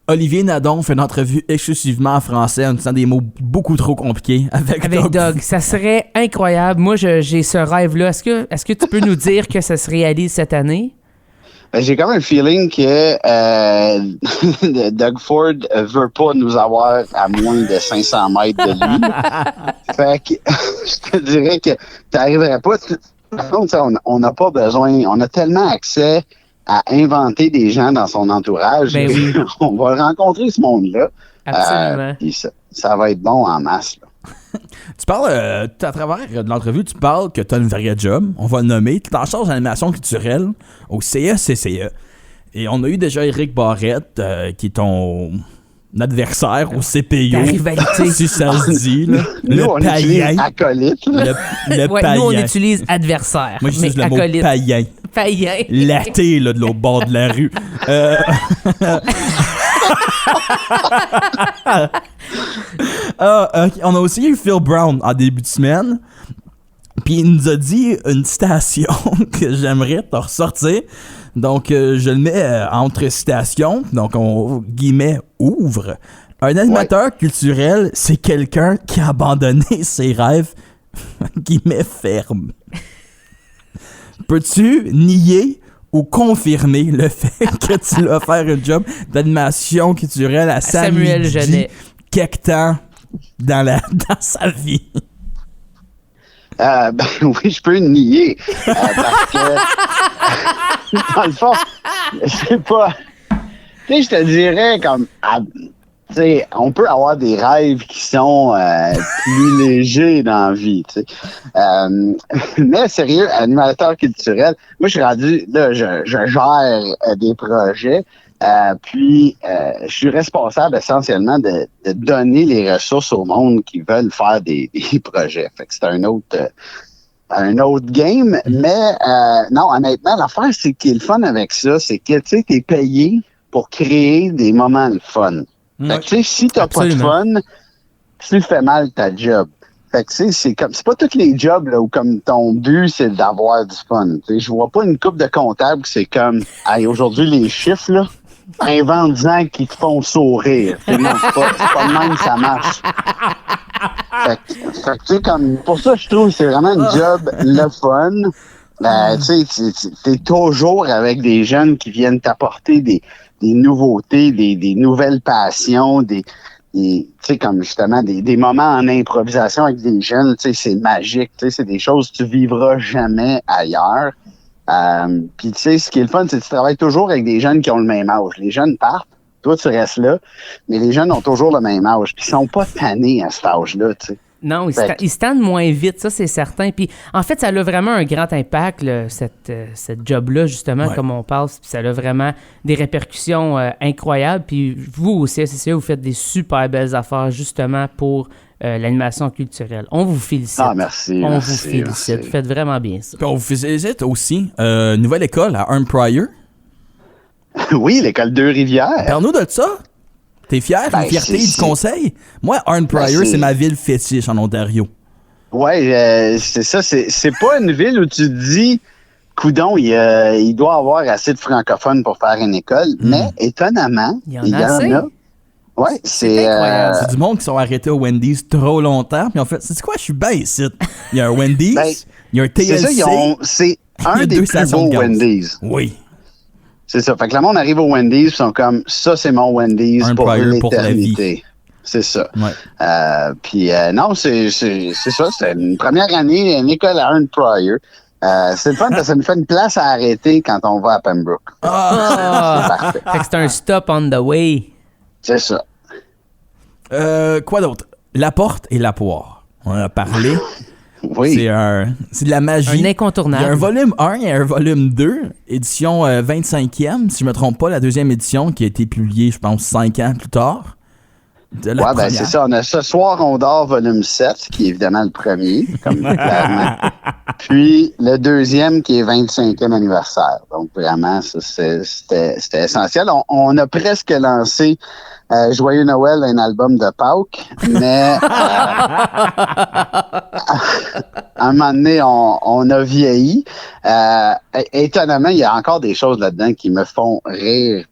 B: Olivier Nadon fait une entrevue exclusivement en français en utilisant des mots beaucoup trop compliqués avec
A: Doug. Ça serait incroyable. Moi, j'ai ce rêve-là. Est-ce que tu peux nous dire que ça se réalise cette année?
C: Ben, j'ai comme un feeling que Doug Ford veut pas nous avoir à moins de 500 mètres de lui. Fait que je te dirais que t'arriverais pas. Par contre, on n'a pas besoin. On a tellement accès à inventer des gens dans son entourage.
A: Ben oui.
C: On va rencontrer ce monde-là.
A: Absolument.
C: Puis ça va être bon en masse, là.
B: Tu parles, à travers de l'entrevue, tu parles que tu as une vraie job, on va le nommer, tu es en charge d'animation culturelle au CCCE. Et on a eu déjà Éric Barrette, qui est ton adversaire au CPO.
A: Ta rivalité.
B: Si ça se dit. Là.
C: Nous, on
B: païen.
C: utilise acolyte.
B: Le
A: Ouais,
B: païen.
A: nous, on utilise adversaire.
B: Moi, j'utilise le
A: acolyte.
B: mot païen.
A: Païen.
B: Laté, là, de l'autre bord de la rue. On a aussi eu Phil Brown en début de semaine. Puis il nous a dit une citation que j'aimerais te ressortir. Donc, je le mets entre citations. Donc, on guillemets ouvre. Un animateur culturel, c'est quelqu'un qui a abandonné ses rêves, guillemets ferme. Peux-tu nier ou confirmer le fait que tu vas faire un job d'animation culturelle à
A: Samuel Genet
B: quelque temps dans sa vie?
C: Ben oui, je peux nier. Parce que, dans le fond, c'est pas... Tu sais, je te dirais comme... tu sais, on peut avoir des rêves qui sont plus légers dans la vie, tu sais. Mais sérieux, animateur culturel, moi, je suis rendu... Là, je gère des projets. Puis, je suis responsable essentiellement de donner les ressources au monde qui veulent faire des projets. Fait que c'est un autre game. Mais non, honnêtement, l'affaire, c'est qui est le fun avec ça, c'est que tu sais, t'es payé pour créer des moments de fun. Fait que tu sais, si t'as
A: Absolument.
C: pas de fun, tu fais mal ta job. Fait que tu sais, c'est pas tous les jobs là où comme ton but c'est d'avoir du fun. Tu sais, je vois pas une couple de comptables qui c'est comme, hey, aujourd'hui les chiffres là. Invente-en qui te font sourire. Non, c'est pas le même que ça marche. Fait que, tu sais, comme, pour ça, je trouve que c'est vraiment un job le fun. Tu sais, t'es toujours avec des jeunes qui viennent t'apporter des nouveautés, des nouvelles passions, tu sais, comme justement des moments en improvisation avec des jeunes, tu sais, c'est magique. Tu sais, c'est des choses que tu vivras jamais ailleurs. Puis tu sais, ce qui est le fun, c'est que tu travailles toujours avec des jeunes qui ont le même âge. Les jeunes partent, toi tu restes là, mais les jeunes ont toujours le même âge. Puis ils sont pas tannés à cet âge-là, tu sais.
A: Non, ils se tannent moins vite, ça c'est certain. Puis en fait, ça a vraiment un grand impact, là, cette job-là, justement, comme on parle. Puis ça a vraiment des répercussions incroyables. Puis vous aussi, CCCE, vous faites des super belles affaires, justement, pour l'animation culturelle. On vous félicite.
C: Ah, merci.
A: On
C: merci,
A: vous félicite.
C: merci.
A: Vous faites vraiment bien ça.
B: Puis on vous félicite aussi. Nouvelle école à Arne Pryor.
C: Oui, l'école Deux-Rivières.
B: Parle-nous de ça. T'es fier?
C: Ben,
B: une fierté
C: c'est-
B: du conseil? Moi, Arne Pryor, c'est ma ville fétiche en Ontario.
C: Ouais, c'est ça. C'est pas une ville où tu te dis, coudon, il doit avoir assez de francophones pour faire une école, mais étonnamment,
A: il y en a.
C: Ouais,
A: c'est incroyable.
B: C'est du monde qui sont arrêtés au Wendy's trop longtemps, puis en fait, c'est quoi, je suis bien ici. Il y a un Wendy's, il y a un TLC.
C: C'est ça, c'est un des plus beaux Wendy's.
B: Oui.
C: C'est ça. Fait que le monde arrive au Wendy's, ils sont comme, ça, c'est mon Wendy's pour l'éternité. C'est ça.
B: Ouais.
C: Puis non, c'est ça. C'était une première année, une école à Earned Pryor. C'est le fun parce que ça nous fait une place à arrêter quand on va à Pembroke.
A: C'est parfait. Fait que c'est un stop on the way.
C: C'est ça.
B: Quoi d'autre? La porte et la poire. On en a parlé.
C: Oui.
B: C'est de la magie.
A: Un incontournable.
B: Il y a un volume 1 et un volume 2, édition 25e, si je me trompe pas, la deuxième édition qui a été publiée, je pense, 5 ans plus tard.
C: Ben c'est ça. On a Ce soir, on dort, volume 7, qui est évidemment le premier, comme clairement. Puis le deuxième, qui est 25e anniversaire. Donc vraiment, ça, c'était essentiel. On a presque lancé Joyeux Noël, un album de Pâques, mais à un moment donné, on a vieilli. Étonnamment, il y a encore des choses là-dedans qui me font rire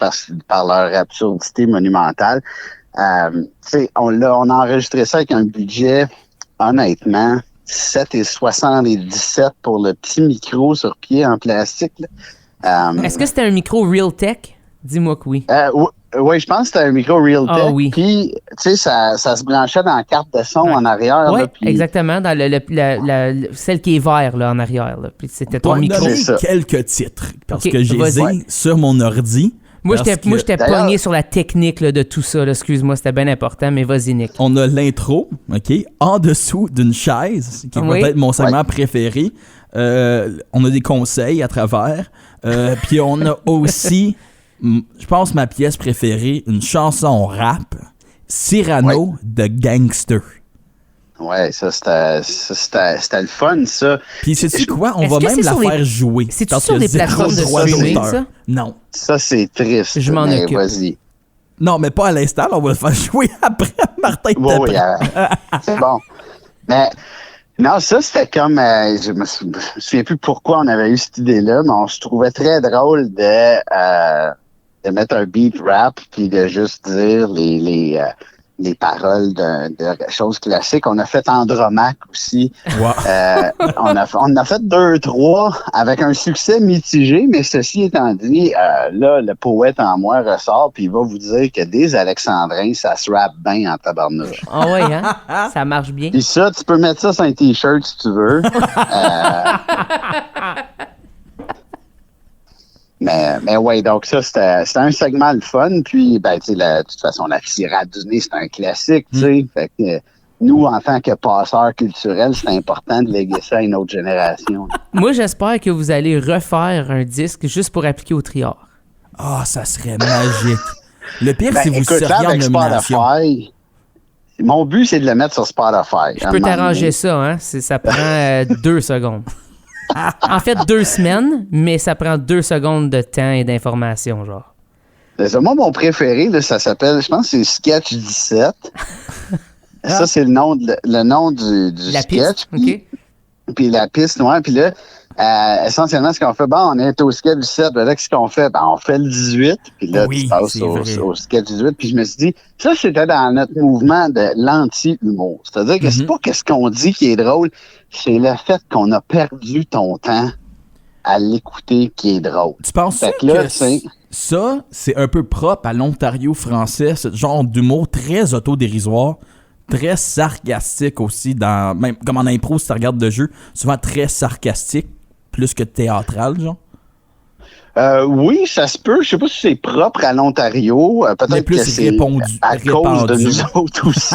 C: par leur absurdité monumentale. On a enregistré ça avec un budget, honnêtement, 7,77 pour le petit micro sur pied en plastique.
A: Est-ce que c'était un micro Realtek? Dis-moi que oui.
C: Oui, je pense que c'était un micro Realtek.
A: Oui.
C: Puis, tu sais, ça se branchait dans la carte de son en arrière.
A: Oui,
C: puis...
A: exactement, dans celle qui est vert là, en arrière. Là. Puis c'était ton micro.
B: Quelques titres, parce
A: que
B: je les ai sur mon ordi.
A: Moi, j'étais pogné sur la technique là, de tout ça. Là. Excuse-moi, c'était bien important, mais vas-y, Nick.
B: On a l'intro, OK, en dessous d'une chaise, qui est peut-être mon segment préféré. On a des conseils à travers. Puis on a aussi, je pense, ma pièce préférée, une chanson rap, Cyrano de Gangster.
C: Ouais, ça, c'était le fun, ça.
B: Puis sais-tu quoi? On va même la faire jouer.
A: C'est-tu sur des plateformes de streaming, ça?
B: Non.
C: Ça, c'est triste.
A: Je m'en occupe.
C: Vas-y.
B: Non, mais pas à l'instant. On va le faire jouer après. Martin,
C: oui, c'est bon. Mais non, ça, c'était comme... je me souviens plus pourquoi on avait eu cette idée-là, mais on se trouvait très drôle de mettre un beat rap puis de juste dire les paroles de choses classiques. On a fait Andromaque aussi.
B: Wow.
C: On a fait 2-3 avec un succès mitigé, mais ceci étant dit, là, le poète en moi ressort puis il va vous dire que des alexandrins, ça se rappe bien en tabarnouche.
A: Ah ouais, hein? Ça marche bien.
C: Puis ça, tu peux mettre ça sur un T-shirt si tu veux. Mais ouais, donc ça, c'était un segment le fun. Puis, ben, tu sais, de toute façon, la tirade du nez, c'est un classique, tu sais. Fait que nous, en tant que passeurs culturels, c'est important de léguer ça à une autre génération.
A: Moi, j'espère que vous allez refaire un disque juste pour appliquer au triard.
B: Ah, ça serait magique. Le pire, c'est vous
C: écoute,
B: seriez en nomination.
C: Spotify, mon but, c'est de le mettre sur Spotify.
A: Je peux t'arranger ça, hein? Ça prend 2 secondes. En fait, 2 semaines, mais ça prend 2 secondes de temps et d'information, genre.
C: Moi, mon préféré, là, ça s'appelle, je pense que c'est Sketch 17. Ça, c'est le nom du
A: la
C: sketch.
A: Piste,
C: puis la piste, ouais. Puis là, essentiellement, ce qu'on fait, on est au sketch 17. Là, qu'est-ce qu'on fait? On fait le 18. Puis là, tu passes au sketch 18. Puis je me suis dit, ça, c'était dans notre mouvement de l'anti-humour. C'est-à-dire que c'est pas qu'est-ce qu'on dit qui est drôle, c'est le fait qu'on a perdu ton temps à l'écouter qui est drôle.
B: Tu penses que ça, c'est un peu propre à l'Ontario français, ce genre d'humour très autodérisoire, très sarcastique aussi, même comme en impro, si tu regardes le jeu, souvent très sarcastique, plus que théâtral, genre?
C: Oui, ça se peut. Je sais pas si c'est propre à l'Ontario. Peut-être que c'est à cause de nous autres aussi.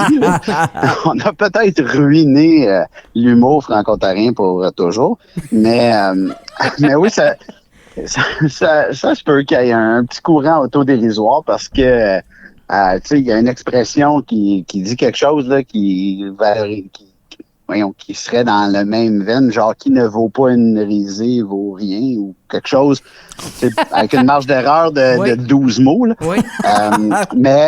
C: On a peut-être ruiné l'humour franco-ontarien pour toujours. Mais oui, ça se peut qu'il y ait un petit courant autodérisoire parce que tu sais, il y a une expression qui dit quelque chose là, qui serait dans le même veine, genre qui ne vaut pas une risée vaut rien ou quelque chose, avec une marge d'erreur de 12 mots. Là.
A: Oui.
C: Mais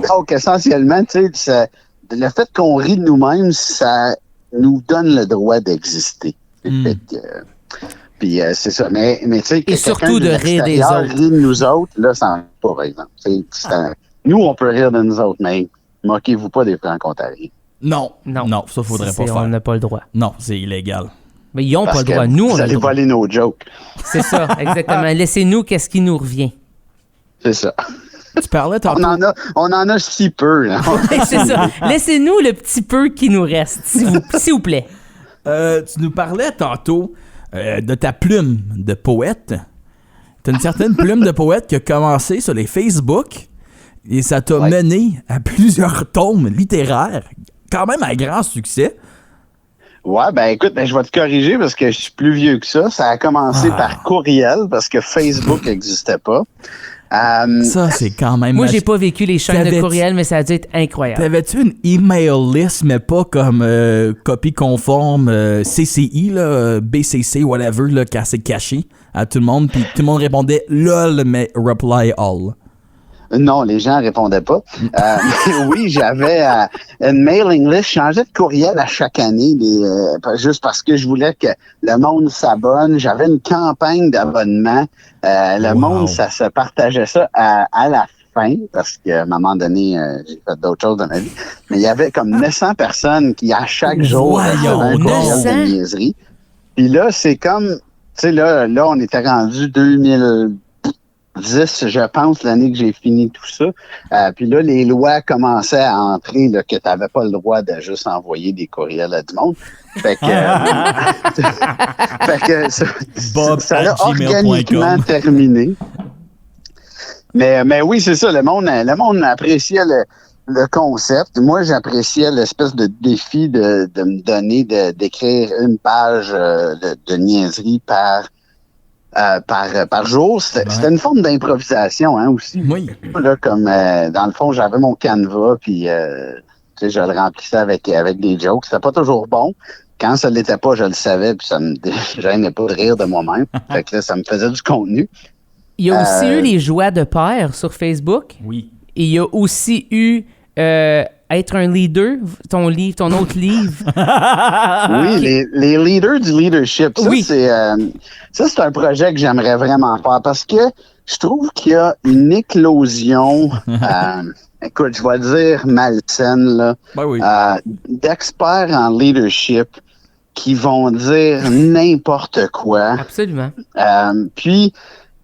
C: donc essentiellement, tu sais, le fait qu'on rit de nous-mêmes, ça nous donne le droit d'exister. Puis c'est ça. Mais tu sais,
A: Et surtout de rire des autres.
C: Rire de nous autres, là, ça en pas, par exemple. Nous, on peut rire de nous autres, mais moquez-vous pas des francs-ontariens.
B: Non, ça faudrait pas faire.
A: On n'a pas le droit.
B: Non, c'est illégal.
A: Mais ils n'ont pas le droit. Nous, on a le droit.
C: Vous allez voler nos jokes.
A: C'est ça, exactement. Laissez-nous qu'est-ce qui nous revient.
C: C'est ça.
B: Tu parlais tantôt.
C: On en a si peu. Là.
A: C'est ça. Laissez-nous le petit peu qui nous reste, s'il vous plaît.
B: Tu nous parlais tantôt de ta plume de poète. Tu as une certaine plume de poète qui a commencé sur les Facebook et ça t'a mené à plusieurs tomes littéraires, quand même à grand succès. Ouais,
C: ben écoute, je vais te corriger parce que je suis plus vieux que ça. Ça a commencé par courriel parce que Facebook n'existait pas.
B: Ça, c'est quand même...
A: Moi, j'ai pas vécu les chaînes de courriel, mais ça a dû être incroyable.
B: T'avais-tu une email list, mais pas comme copie conforme CCI, là, BCC, whatever, là, quand c'est caché à tout le monde, puis tout le monde répondait LOL, mais reply all.
C: Non, les gens répondaient pas. Oui, j'avais une mailing list. Je changeais de courriel à chaque année, juste parce que je voulais que le monde s'abonne. J'avais une campagne d'abonnement. Le monde, ça se partageait ça à la fin, parce qu'à un moment donné, j'ai fait d'autres choses dans ma vie. Mais il y avait comme 900 personnes qui, à chaque jour, recevaient un courriel de niaiserie. Puis là, c'est comme, tu sais, là, on était rendu 2010, je pense, l'année que j'ai fini tout ça. Puis là, les lois commençaient à entrer, là, que tu n'avais pas le droit de juste envoyer des courriels à du monde. Fait que, ça a organiquement terminé. Mais oui, c'est ça. Le monde appréciait le concept. Moi, j'appréciais l'espèce de défi de me donner d'écrire une page de niaiserie par jour. C'était une forme d'improvisation, hein, aussi.
B: Oui.
C: Là, comme dans le fond, j'avais mon canevas, puis je le remplissais avec des jokes. C'était pas toujours bon. Quand ça l'était pas, je le savais, puis ça me gênait pas de rire de moi-même. Fait que là, ça me faisait du contenu.
A: Il y a aussi eu les joies de pair sur Facebook.
B: Oui.
A: Et il y a aussi eu être un leader, ton autre livre.
C: Oui, les leaders du leadership. Ça, c'est un projet que j'aimerais vraiment faire parce que je trouve qu'il y a une éclosion, écoute, je vais dire malsaine, là, d'experts en leadership qui vont dire n'importe quoi.
A: Absolument.
C: Puis,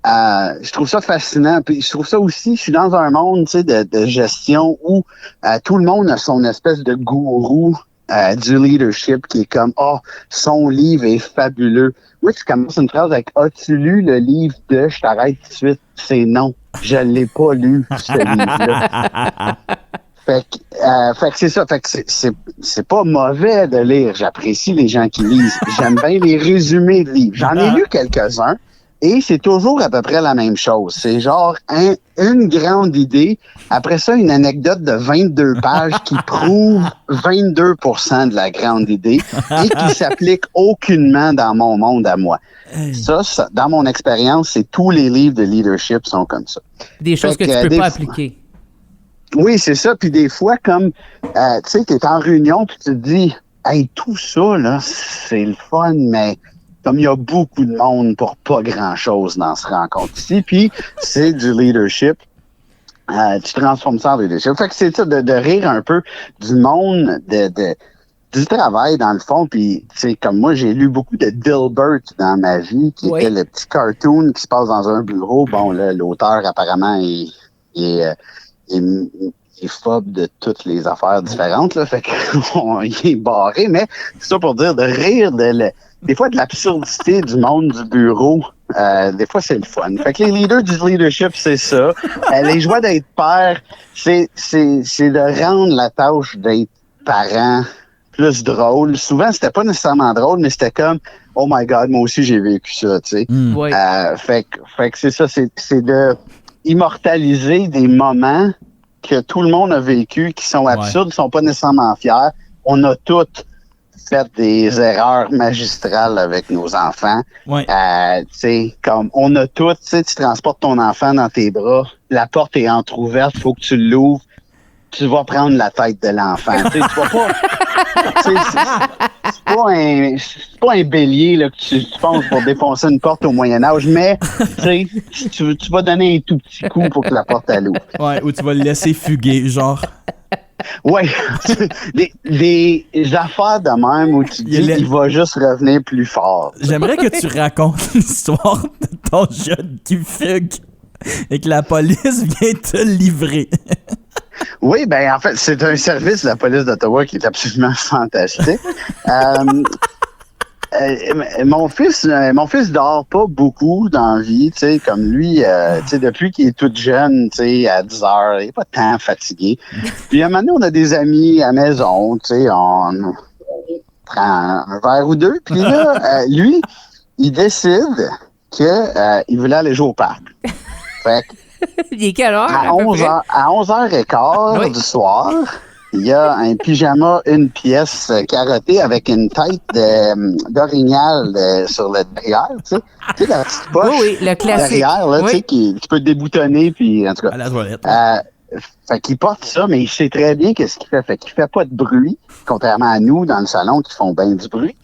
C: je trouve ça fascinant. Puis je trouve ça aussi, je suis dans un monde, tu sais, de gestion où tout le monde a son espèce de gourou du leadership qui est comme son livre est fabuleux. Oui, tu commences une phrase avec as-tu lu le livre de je t'arrête tout de suite? C'est non. Je l'ai pas lu, ce livre-là. Fait que c'est ça. Fait que c'est pas mauvais de lire. J'apprécie les gens qui lisent. J'aime bien les résumés de livres. J'en ai lu quelques-uns. Et c'est toujours à peu près la même chose. C'est genre une grande idée. Après ça, une anecdote de 22 pages qui prouve 22% de la grande idée et qui s'applique aucunement dans mon monde à moi. Ça, dans mon expérience, c'est tous les livres de leadership sont comme ça.
A: Des choses que tu peux pas appliquer.
C: Oui, c'est ça. Puis des fois, comme, tu sais, tu es en réunion puis tu te dis, hey, tout ça, là, c'est le fun, mais comme il y a beaucoup de monde pour pas grand-chose dans ce rencontre-ci, puis c'est du leadership, tu transformes ça en leadership. Fait que c'est ça, de rire un peu du monde, du travail, dans le fond, puis tu sais, comme moi, j'ai lu beaucoup de Dilbert dans ma vie, qui était le petit cartoon qui se passe dans un bureau. Bon, là, l'auteur, apparemment, il est phobe de toutes les affaires différentes, là, fait qu'il est barré, mais c'est ça pour dire de rire des fois de l'absurdité du monde du bureau. Des fois, c'est le fun. Fait que les leaders du leadership, c'est ça. Les joies d'être père, c'est de rendre la tâche d'être parent plus drôle. Souvent, c'était pas nécessairement drôle, mais c'était comme oh my God, moi aussi j'ai vécu ça, tu sais. Fait que c'est ça, c'est de immortaliser des moments que tout le monde a vécu, qui sont absurdes, qui sont pas nécessairement fiers. On a toutes fait des erreurs magistrales avec nos enfants. Tu sais, comme on a toutes, tu sais, tu transportes ton enfant dans tes bras, la porte est entrouverte, faut que tu l'ouvres, tu vas prendre la tête de l'enfant. Tu vas pas... C'est pas un bélier là, que tu fonces pour défoncer une porte au Moyen-Âge, mais tu vas donner un tout petit coup pour que la porte elle ouvre.
B: Ouais, ou tu vas le laisser fuguer, genre.
C: Ouais, des affaires de même où tu dis qu'il va juste revenir plus fort.
B: J'aimerais que tu racontes l'histoire de ton jeune qui fugue et que la police vient te livrer.
C: Oui, ben en fait, c'est un service de la police d'Ottawa qui est absolument fantastique. Mon fils dort pas beaucoup dans la vie, tu sais, comme lui, tu sais, depuis qu'il est tout jeune, tu sais, à 10 heures, il est pas tant fatigué. Puis à un moment donné, on a des amis à la maison, tu sais, on prend un verre ou deux, puis là, lui, il décide que il voulait aller jouer au parc. Fait que,
A: il est quelle heure?
C: à 11h15
A: oui.
C: du soir, il y a un pyjama, une pièce carottée avec une tête d'orignal sur le derrière, tu sais. Tu sais, la petite poche
A: Oui, le classique.
C: derrière, là, tu sais, qui peut déboutonner, puis en tout cas.
B: À la toilette.
C: Fait qu'il porte ça, mais il sait très bien qu'est-ce qu'il fait. Fait qu'il fait pas de bruit, contrairement à nous dans le salon qui font bien du bruit.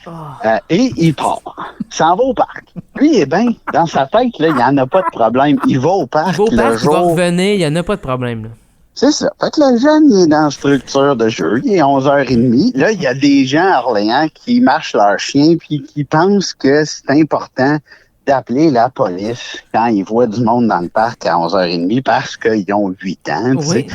C: Et il part. Il s'en va au parc. Lui, il est bien. Dans sa tête, là, il n'y en a pas de problème. Il va au parc.
A: Il va revenir, il n'y en a pas de problème. Là.
C: C'est ça. Fait que le jeune, il est dans la structure de jeu. Il est 11h30. Là, il y a des gens à Orléans qui marchent leur chien puis qui pensent que c'est important d'appeler la police quand ils voient du monde dans le parc à 11h30 parce qu'ils ont 8 ans, tu sais.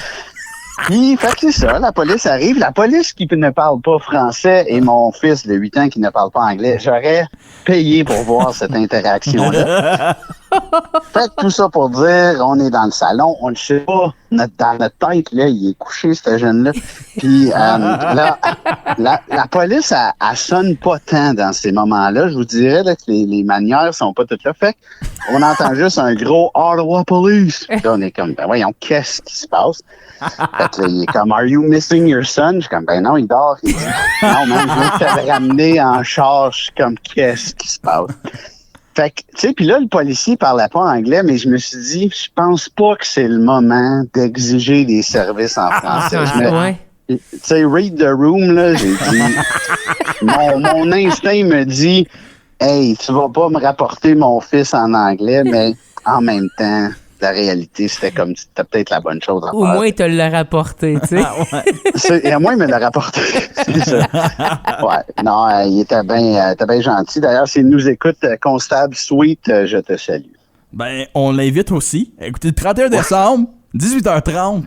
C: Puis, fait que c'est ça, la police arrive. La police qui ne parle pas français et mon fils de 8 ans qui ne parle pas anglais, j'aurais payé pour voir cette interaction-là. Fait que tout ça pour dire, on est dans le salon, on le sait pas, dans notre tête, là, il est couché, ce jeune-là. Puis là, la police, elle sonne pas tant dans ces moments-là. Je vous dirais là, que les manières sont pas toutes là. Fait qu'on entend juste un gros Ottawa Police. Là, on est comme, ben voyons, qu'est-ce qui se passe? Fait que là, il est comme, Are you missing your son? Je suis comme, ben non, il dort. Il dit, non, man, je viens de te ramener en charge. Je suis comme, qu'est-ce qui se passe? Fait que, tu sais, puis là, le policier parlait pas anglais, mais je me suis dit, je pense pas que c'est le moment d'exiger des services en français. Tu sais, read the room, là, j'ai dit, mon instinct me dit, hey, tu vas pas me rapporter mon fils en anglais, mais en même temps, la réalité, c'était comme, c'était peut-être la bonne chose à faire.
A: Au moins, il te l'a rapporté, tu sais.
C: Et à moi, il me l'a rapporté. C'est ça. Ouais. Non, il était bien gentil. D'ailleurs, s'il nous écoute, Constable Sweet, je te salue.
B: Ben, on l'invite aussi. Écoutez, le 31 décembre, 18h30,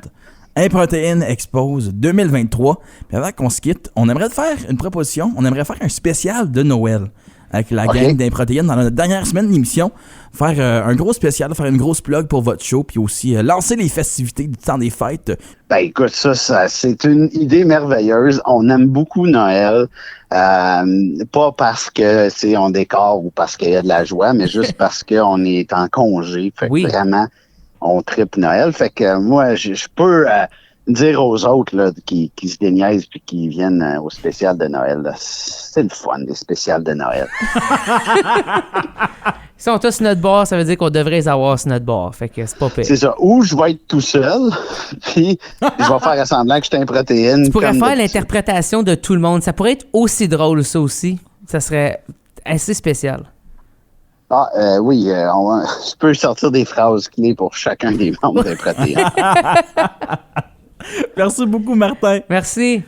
B: Improtéine Expose 2023. Puis avant qu'on se quitte, on aimerait faire une proposition. On aimerait faire un spécial de Noël avec la gang d'Improtéine dans notre dernière semaine d'émission. Faire un gros spécial, faire une grosse plug pour votre show, puis aussi lancer les festivités du temps des fêtes.
C: Ben écoute, ça c'est une idée merveilleuse. On aime beaucoup Noël. Pas parce que on décore ou parce qu'il y a de la joie, mais juste parce qu'on est en congé. Fait que vraiment, on tripe Noël. Fait que moi, je peux dire aux autres là, qui se déniaisent puis qui viennent au spécial de Noël, là, c'est le fun, des spécials de Noël.
A: Si on t'a sur notre bord, ça veut dire qu'on devrait les avoir sur notre bord. Fait que c'est pas pire.
C: C'est ça. Ou je vais être tout seul, puis je vais faire semblant que je suis un protéine.
A: Tu pourrais faire l'interprétation de tout le monde. Ça pourrait être aussi drôle, ça aussi. Ça serait assez spécial.
C: Oui, je peux sortir des phrases clés pour chacun des membres des protéines.
B: Merci beaucoup, Martin.
A: Merci.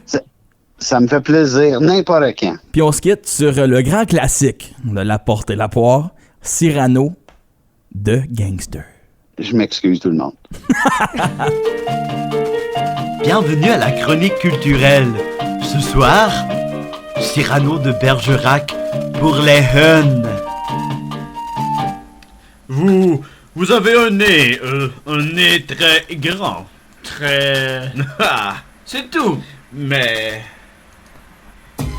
C: Ça me fait plaisir, n'importe quand.
B: Puis on se quitte sur le grand classique de La Porte et la Poire, Cyrano de Gangster.
C: Je m'excuse tout le monde.
D: Bienvenue à la chronique culturelle. Ce soir, Cyrano de Bergerac pour les Huns.
E: Vous avez un nez très grand. Très... Ah, c'est tout. Mais...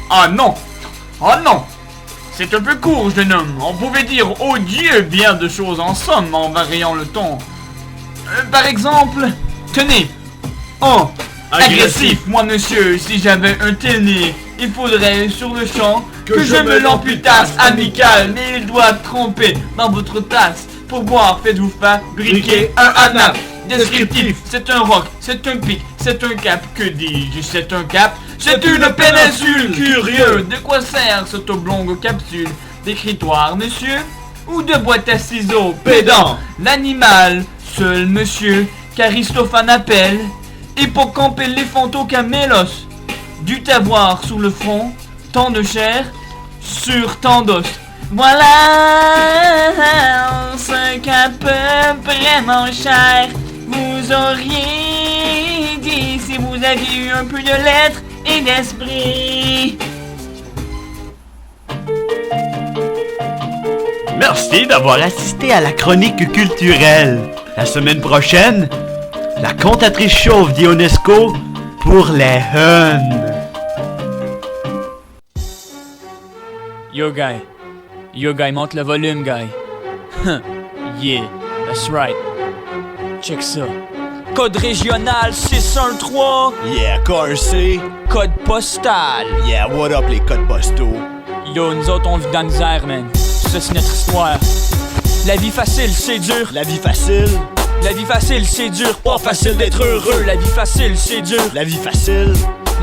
E: Ah non! C'est un peu court, jeune homme. On pouvait dire « Oh Dieu » bien de choses en somme en variant le ton. Par exemple, tenez. Oh, agressif, moi monsieur, si j'avais un tel nez, il faudrait sur le champ que je me l'amputasse amical, mais il doit tremper dans votre tasse. Pour boire, faites-vous fabriquer un anap. Descriptif, c'est un roc, c'est un pic, c'est un cap, que dis-je, c'est un cap, c'est une péninsule. Curieux, de quoi sert cette oblongue capsule? D'écritoire, monsieur? Ou de boîte à ciseaux? Pédant, l'animal, seul monsieur, qu'Aristophane appelle Hippocampe éléphantocamélos, dut avoir sous le front tant de chair sur tant d'os. Voilà ce qu'à peu près mon cher vous auriez dit si vous aviez eu un peu de lettres et d'esprit.
D: Merci d'avoir assisté à la chronique culturelle. La semaine prochaine, la cantatrice chauve d'Ionesco pour les Huns.
F: Yo guy, monte le volume guy. Yeah, that's right. Check ça. Code régional 613.
G: Yeah, KRC.
F: Code postal.
G: Yeah, what up les codes postaux?
F: Yo, nous autres on vit dans la misère, man. Ça c'est notre histoire. La vie facile, c'est dur.
G: La vie facile.
F: La vie facile, c'est dur.
G: Pas facile d'être heureux.
F: La vie facile, c'est dur.
G: La vie facile.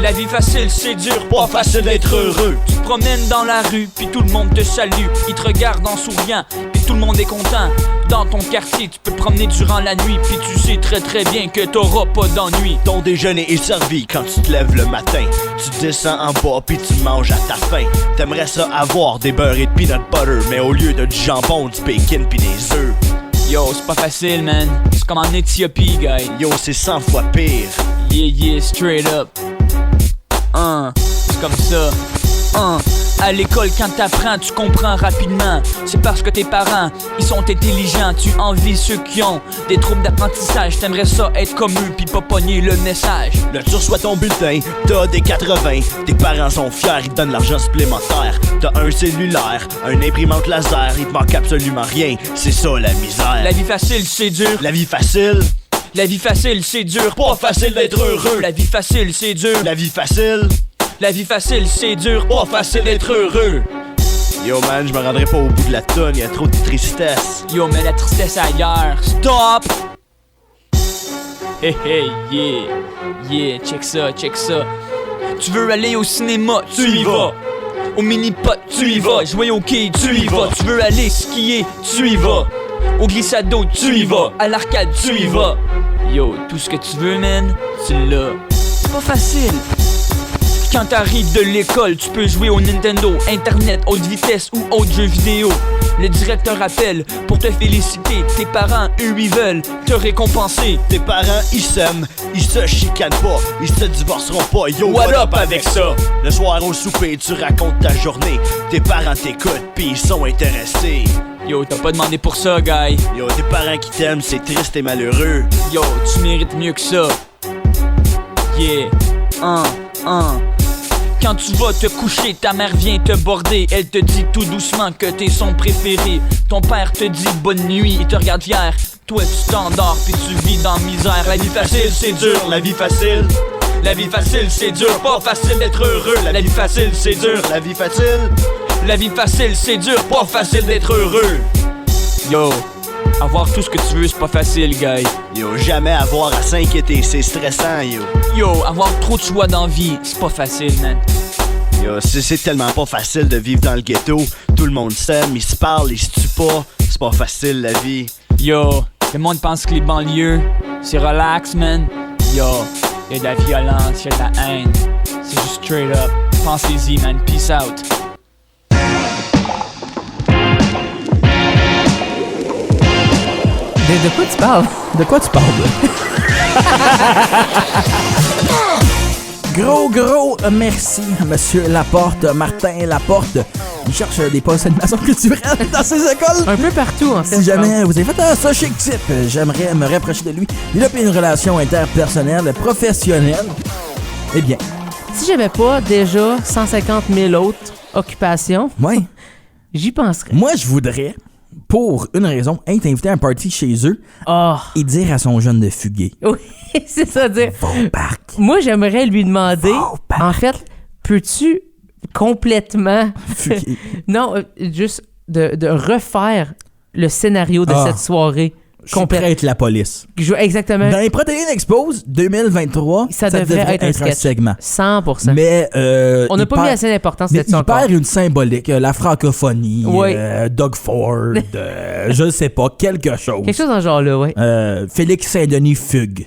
F: La vie facile, c'est dur.
G: Pas facile d'être heureux.
F: Tu te promènes dans la rue, puis tout le monde te salue. Ils te regardent en souriant, puis tout le monde est content. Dans ton quartier, tu peux te promener durant la nuit, puis tu sais très très bien que t'auras pas d'ennui.
G: Ton déjeuner est servi quand tu te lèves le matin. Tu descends en bas, puis tu manges à ta faim. T'aimerais ça avoir des beurres et de peanut butter, mais au lieu de du jambon, du bacon puis des œufs.
F: Yo, c'est pas facile, man. C'est comme en Éthiopie, guy.
G: Yo, c'est 100 fois pire.
F: Yeah, straight up. C'est comme ça. À l'école, quand t'apprends, tu comprends rapidement. C'est parce que tes parents, ils sont intelligents. Tu envies ceux qui ont des troubles d'apprentissage. T'aimerais ça être comme eux, pis pas pogner le message.
G: Là, tu reçois ton bulletin, t'as des 80. Tes parents sont fiers, ils te donnent l'argent supplémentaire. T'as un cellulaire, un imprimante laser. Il te manque absolument rien, c'est ça la misère.
F: La vie facile, c'est dur.
G: La vie facile.
F: La vie facile, c'est dur.
G: Pas facile d'être heureux.
F: La vie facile, c'est dur.
G: La vie facile.
F: La vie facile, c'est dur.
G: Pas facile d'être heureux. Yo man, je me rendrai pas au bout de la tonne, y'a trop de tristesse.
F: Yo, mets la tristesse ailleurs. Stop! Hey, yeah, check ça. Tu veux aller au cinéma, tu y vas. Au mini-pot, tu y vas. Jouer au quai, tu y vas. Tu veux aller skier, tu y vas. Au glissado, tu y vas. À l'arcade, tu y vas. Yo, tout ce que tu veux, man, tu l'as. C'est pas facile. Quand t'arrives de l'école, tu peux jouer au Nintendo, Internet, haute vitesse ou autre jeu vidéo. Le directeur appelle pour te féliciter. Tes parents, eux, ils veulent te récompenser.
G: Tes parents, ils s'aiment, ils se chicanent pas, ils se divorceront pas. Yo,
F: what up avec ça?
G: Le soir au souper, tu racontes ta journée. Tes parents t'écoutent pis ils sont intéressés.
F: Yo, t'as pas demandé pour ça, guy.
G: Yo, tes parents qui t'aiment, c'est triste et malheureux.
F: Yo, tu mérites mieux que ça. Yeah, Quand tu vas te coucher, ta mère vient te border. Elle te dit tout doucement que t'es son préféré. Ton père te dit bonne nuit, il te regarde fier. Toi tu t'endors puis tu vis dans misère. La vie facile c'est dur,
G: La vie facile.
F: la vie facile c'est dur. Pas facile d'être heureux, la vie facile c'est dur.
G: La vie facile.
F: La vie facile c'est dur, pas facile d'être heureux. Yo, avoir tout ce que tu veux c'est pas facile, guy.
G: Yo, jamais avoir à s'inquiéter, c'est stressant, yo.
F: Yo, avoir trop de choix dans la vie, c'est pas facile, man.
G: Yo, c'est tellement pas facile de vivre dans le ghetto. Tout le monde s'aime, ils se parlent, ils se tuent pas. C'est pas facile la vie.
F: Yo, le monde pense que les banlieues, c'est relax, man. Yo, y'a de la violence, y'a de la haine. C'est juste straight up. Pensez-y, man. Peace out.
A: De quoi tu parles?
B: De quoi tu parles? Gros merci, monsieur Laporte, Martin Laporte. Il cherche des postes d'animation culturelle dans ses écoles.
A: Un peu partout, en fait.
B: Si jamais vous avez fait un ça chic type, j'aimerais me rapprocher de lui, développer une relation interpersonnelle, professionnelle. Eh bien,
A: Si j'avais pas déjà 150 000 autres occupations,
B: ouais,
A: j'y penserais.
B: moi je voudrais, pour une raison, être invité à un party chez eux
A: Oh,
B: et dire à son jeune de fuguer.
A: oui, c'est ça dire.
B: Va au parc.
A: Moi, j'aimerais lui demander,
B: Va au parc.
A: en fait, peux-tu complètement,
B: Fuguer.
A: non, juste de refaire le scénario de
B: Ah.
A: cette soirée
B: Je suis prêt à être la police.
A: Exactement.
B: Dans les Protéines Expose 2023,
A: Ça devrait être un sketch.
B: segment.
A: 100%.
B: Mais
A: on n'a pas mis assez d'importance
B: mais
A: là-dessus
B: il
A: encore.
B: perd une symbolique, la francophonie,
A: Oui.
B: Doug Ford, je ne sais pas, quelque chose.
A: Quelque chose dans ce genre-là, oui.
B: Félix Saint-Denis fugue.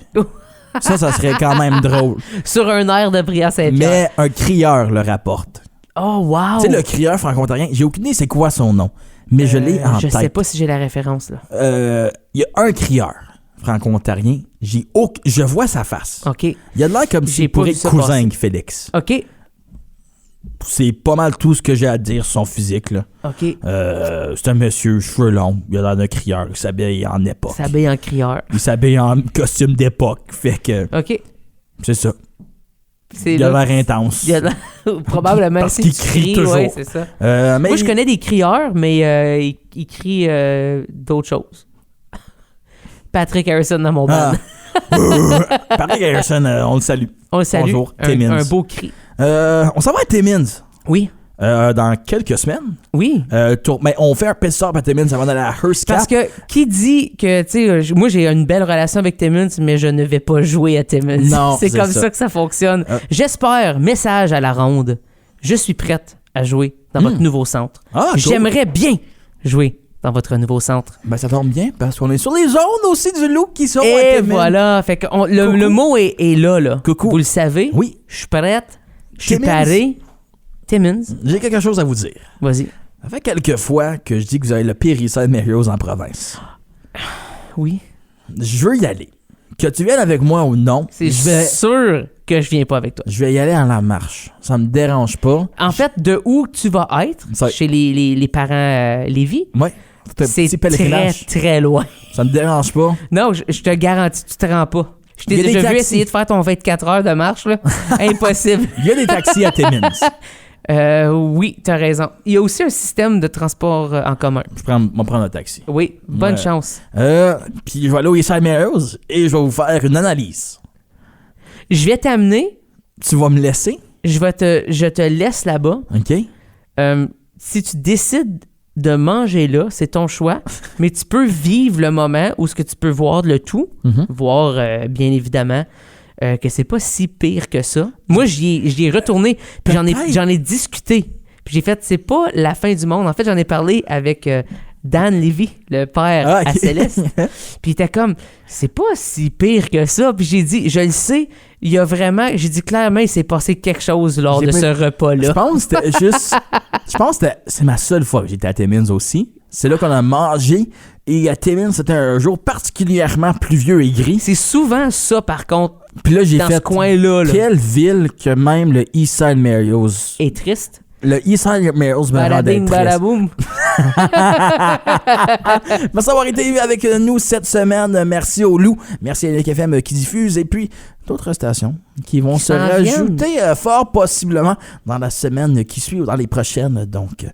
B: Ça serait quand même drôle.
A: Sur un air de Bria Saint-Pierre.
B: Mais un crieur le rapporte.
A: Oh, wow!
B: Tu sais, le crieur franco-ontarien, j'ai aucune idée c'est quoi son nom, mais je l'ai en
A: Je
B: tête.
A: sais pas si j'ai la référence, là.
B: Il y a un crieur franco-ontarien, je vois sa face.
A: OK.
B: Il a de l'air comme
A: J'ai
B: s'il
A: pas
B: pourrait
A: vu
B: être
A: ça
B: cousin
A: passer.
B: avec Félix.
A: OK.
B: C'est pas mal tout ce que j'ai à dire sur son physique, là.
A: OK.
B: C'est un monsieur, cheveux longs, il a l'air d'un crieur, il s'habille en époque.
A: S'habille en crieur.
B: Il s'habille en costume d'époque, fait que
A: OK.
B: c'est ça.
A: C'est
B: Il a
A: là.
B: l'air intense.
A: Il a l'air- Probablement
B: Parce
A: si
B: qu'il
A: tu
B: crie
A: cries,
B: toujours.
A: ouais, c'est ça.
B: Mais
A: Moi, je connais des crieurs, mais ils crient d'autres choses. Patrick Harrison dans mon band.
B: Patrick Harrison, on le salue.
A: On le salue.
B: Bonjour, Timmins.
A: Un beau cri.
B: On s'en va à Timmins.
A: Oui.
B: Dans quelques semaines.
A: Oui.
B: Mais on fait un pit stop à Timmins avant d'aller à Hearst Cap.
A: Parce que qui dit que, tu sais, moi j'ai une belle relation avec Timmins, mais je ne vais pas jouer à Timmins.
B: Non,
A: c'est
B: c'est
A: comme
B: ça.
A: ça que ça fonctionne. J'espère, message à la ronde, je suis prête à jouer dans votre nouveau centre.
B: Ah, cool.
A: J'aimerais bien jouer dans votre nouveau centre.
B: Ben, ça tombe bien parce qu'on est sur les zones aussi du loup qui sont à
A: Et
B: Timmins.
A: voilà, fait que le mot est là.
B: Coucou.
A: Vous le savez.
B: Oui.
A: Je suis prête. Je suis
B: Timmins.
A: parée. Timmins,
B: J'ai quelque chose à vous dire.
A: vas-y.
B: Ça fait quelques fois que je dis que vous avez le pire Eastside Mario's en province.
A: Oui.
B: Je veux y aller. Que tu viennes avec moi ou non,
A: C'est sûr que je viens pas avec toi.
B: je vais y aller en la marche. Ça me dérange pas.
A: En fait, de où tu vas être,
B: Ça-
A: chez les parents Lévis,
B: Ouais. C'est un
A: c'est
B: petit
A: très,
B: pèlerinage.
A: très loin.
B: Ça me dérange pas.
A: Non, je te garantis, tu te rends pas. Je t'ai
B: Il y a des
A: déjà vu
B: taxis.
A: essayer de faire ton 24 heures de marche, là. Impossible.
B: Il y a des taxis à Timmins.
A: Oui, t'as raison. Il y a aussi un système de transport en commun.
B: Je vais prendre un taxi.
A: Oui, bonne
B: Ouais.
A: chance.
B: Puis je vais aller au Eastside Mario's et je vais vous faire une analyse.
A: Je vais t'amener,
B: Tu vas me laisser,
A: je te laisse là-bas.
B: OK?
A: Si tu décides de manger là, c'est ton choix, mais tu peux vivre le moment où ce que tu peux voir le tout, voir bien évidemment que c'est pas si pire que ça. Moi, j'y ai retourné, puis j'en ai discuté. Puis j'ai fait, c'est pas la fin du monde. En fait, j'en ai parlé avec Dan Lévy, le père
B: Ah, ok.
A: à Céleste. Puis il était comme, c'est pas si pire que ça. Puis j'ai dit, je le sais, il y a vraiment, j'ai dit clairement, il s'est passé quelque chose lors
B: J'ai
A: de
B: pas-
A: ce repas-là.
B: Je pense que c'était juste... Je pense que c'est ma seule fois que j'étais à Timmins aussi. C'est là qu'on a mangé. Et à Timmins, c'était un jour particulièrement pluvieux et gris.
A: C'est souvent ça, par contre,
B: Puis là, j'ai
A: dans
B: fait...
A: ce coin-là. Là.
B: Quelle ville que même le Eastside Mario's...
A: Et triste.
B: Le Eastside Mario's me rendait
A: Badading,
B: triste.
A: badaboum.
B: Merci d'avoir été avec nous cette semaine. Merci au Loup. Merci à Nick FM qui diffuse. Et puis, d'autres stations qui vont se
A: s'en
B: rajouter fort possiblement dans la semaine qui suit ou dans les prochaines. Donc,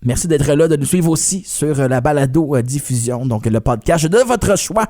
B: merci d'être là, de nous suivre aussi sur la balado-diffusion, donc le podcast de votre choix.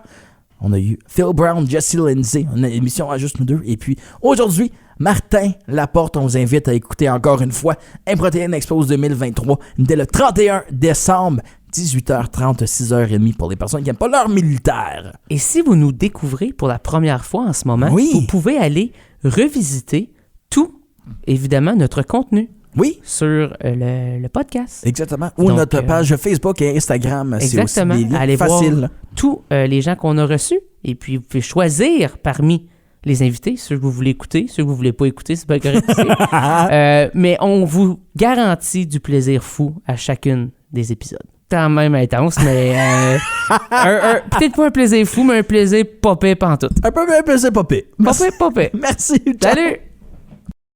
B: On a eu Phil Brown, Jesse Lindsay, une émission à juste nous deux. Et puis, aujourd'hui, Martin Laporte, on vous invite à écouter encore une fois Protéines Expose 2023 dès le 31 décembre, 18h30, 6h30 pour les personnes qui n'aiment pas leur militaire.
A: Et si vous nous découvrez pour la première fois en ce moment,
B: Oui.
A: vous pouvez aller revisiter tout, évidemment, notre contenu
B: Oui,
A: sur le podcast.
B: exactement. Ou
A: Donc,
B: notre page Facebook et Instagram. C'est
A: Exactement.
B: aussi des liens
A: Allez
B: faciles.
A: voir tous les gens qu'on a reçus. Et puis, vous pouvez choisir parmi les invités, ceux que vous voulez écouter, ceux que vous voulez pas écouter, c'est pas correct. Mais on vous garantit du plaisir fou à chacune des épisodes. Quand même intense, mais peut-être pas un plaisir fou, mais un plaisir pas pire pantoute.
B: Un peu, c'est pas pire.
A: Pas pire, pas pire.
B: Merci. ciao.
A: Salut!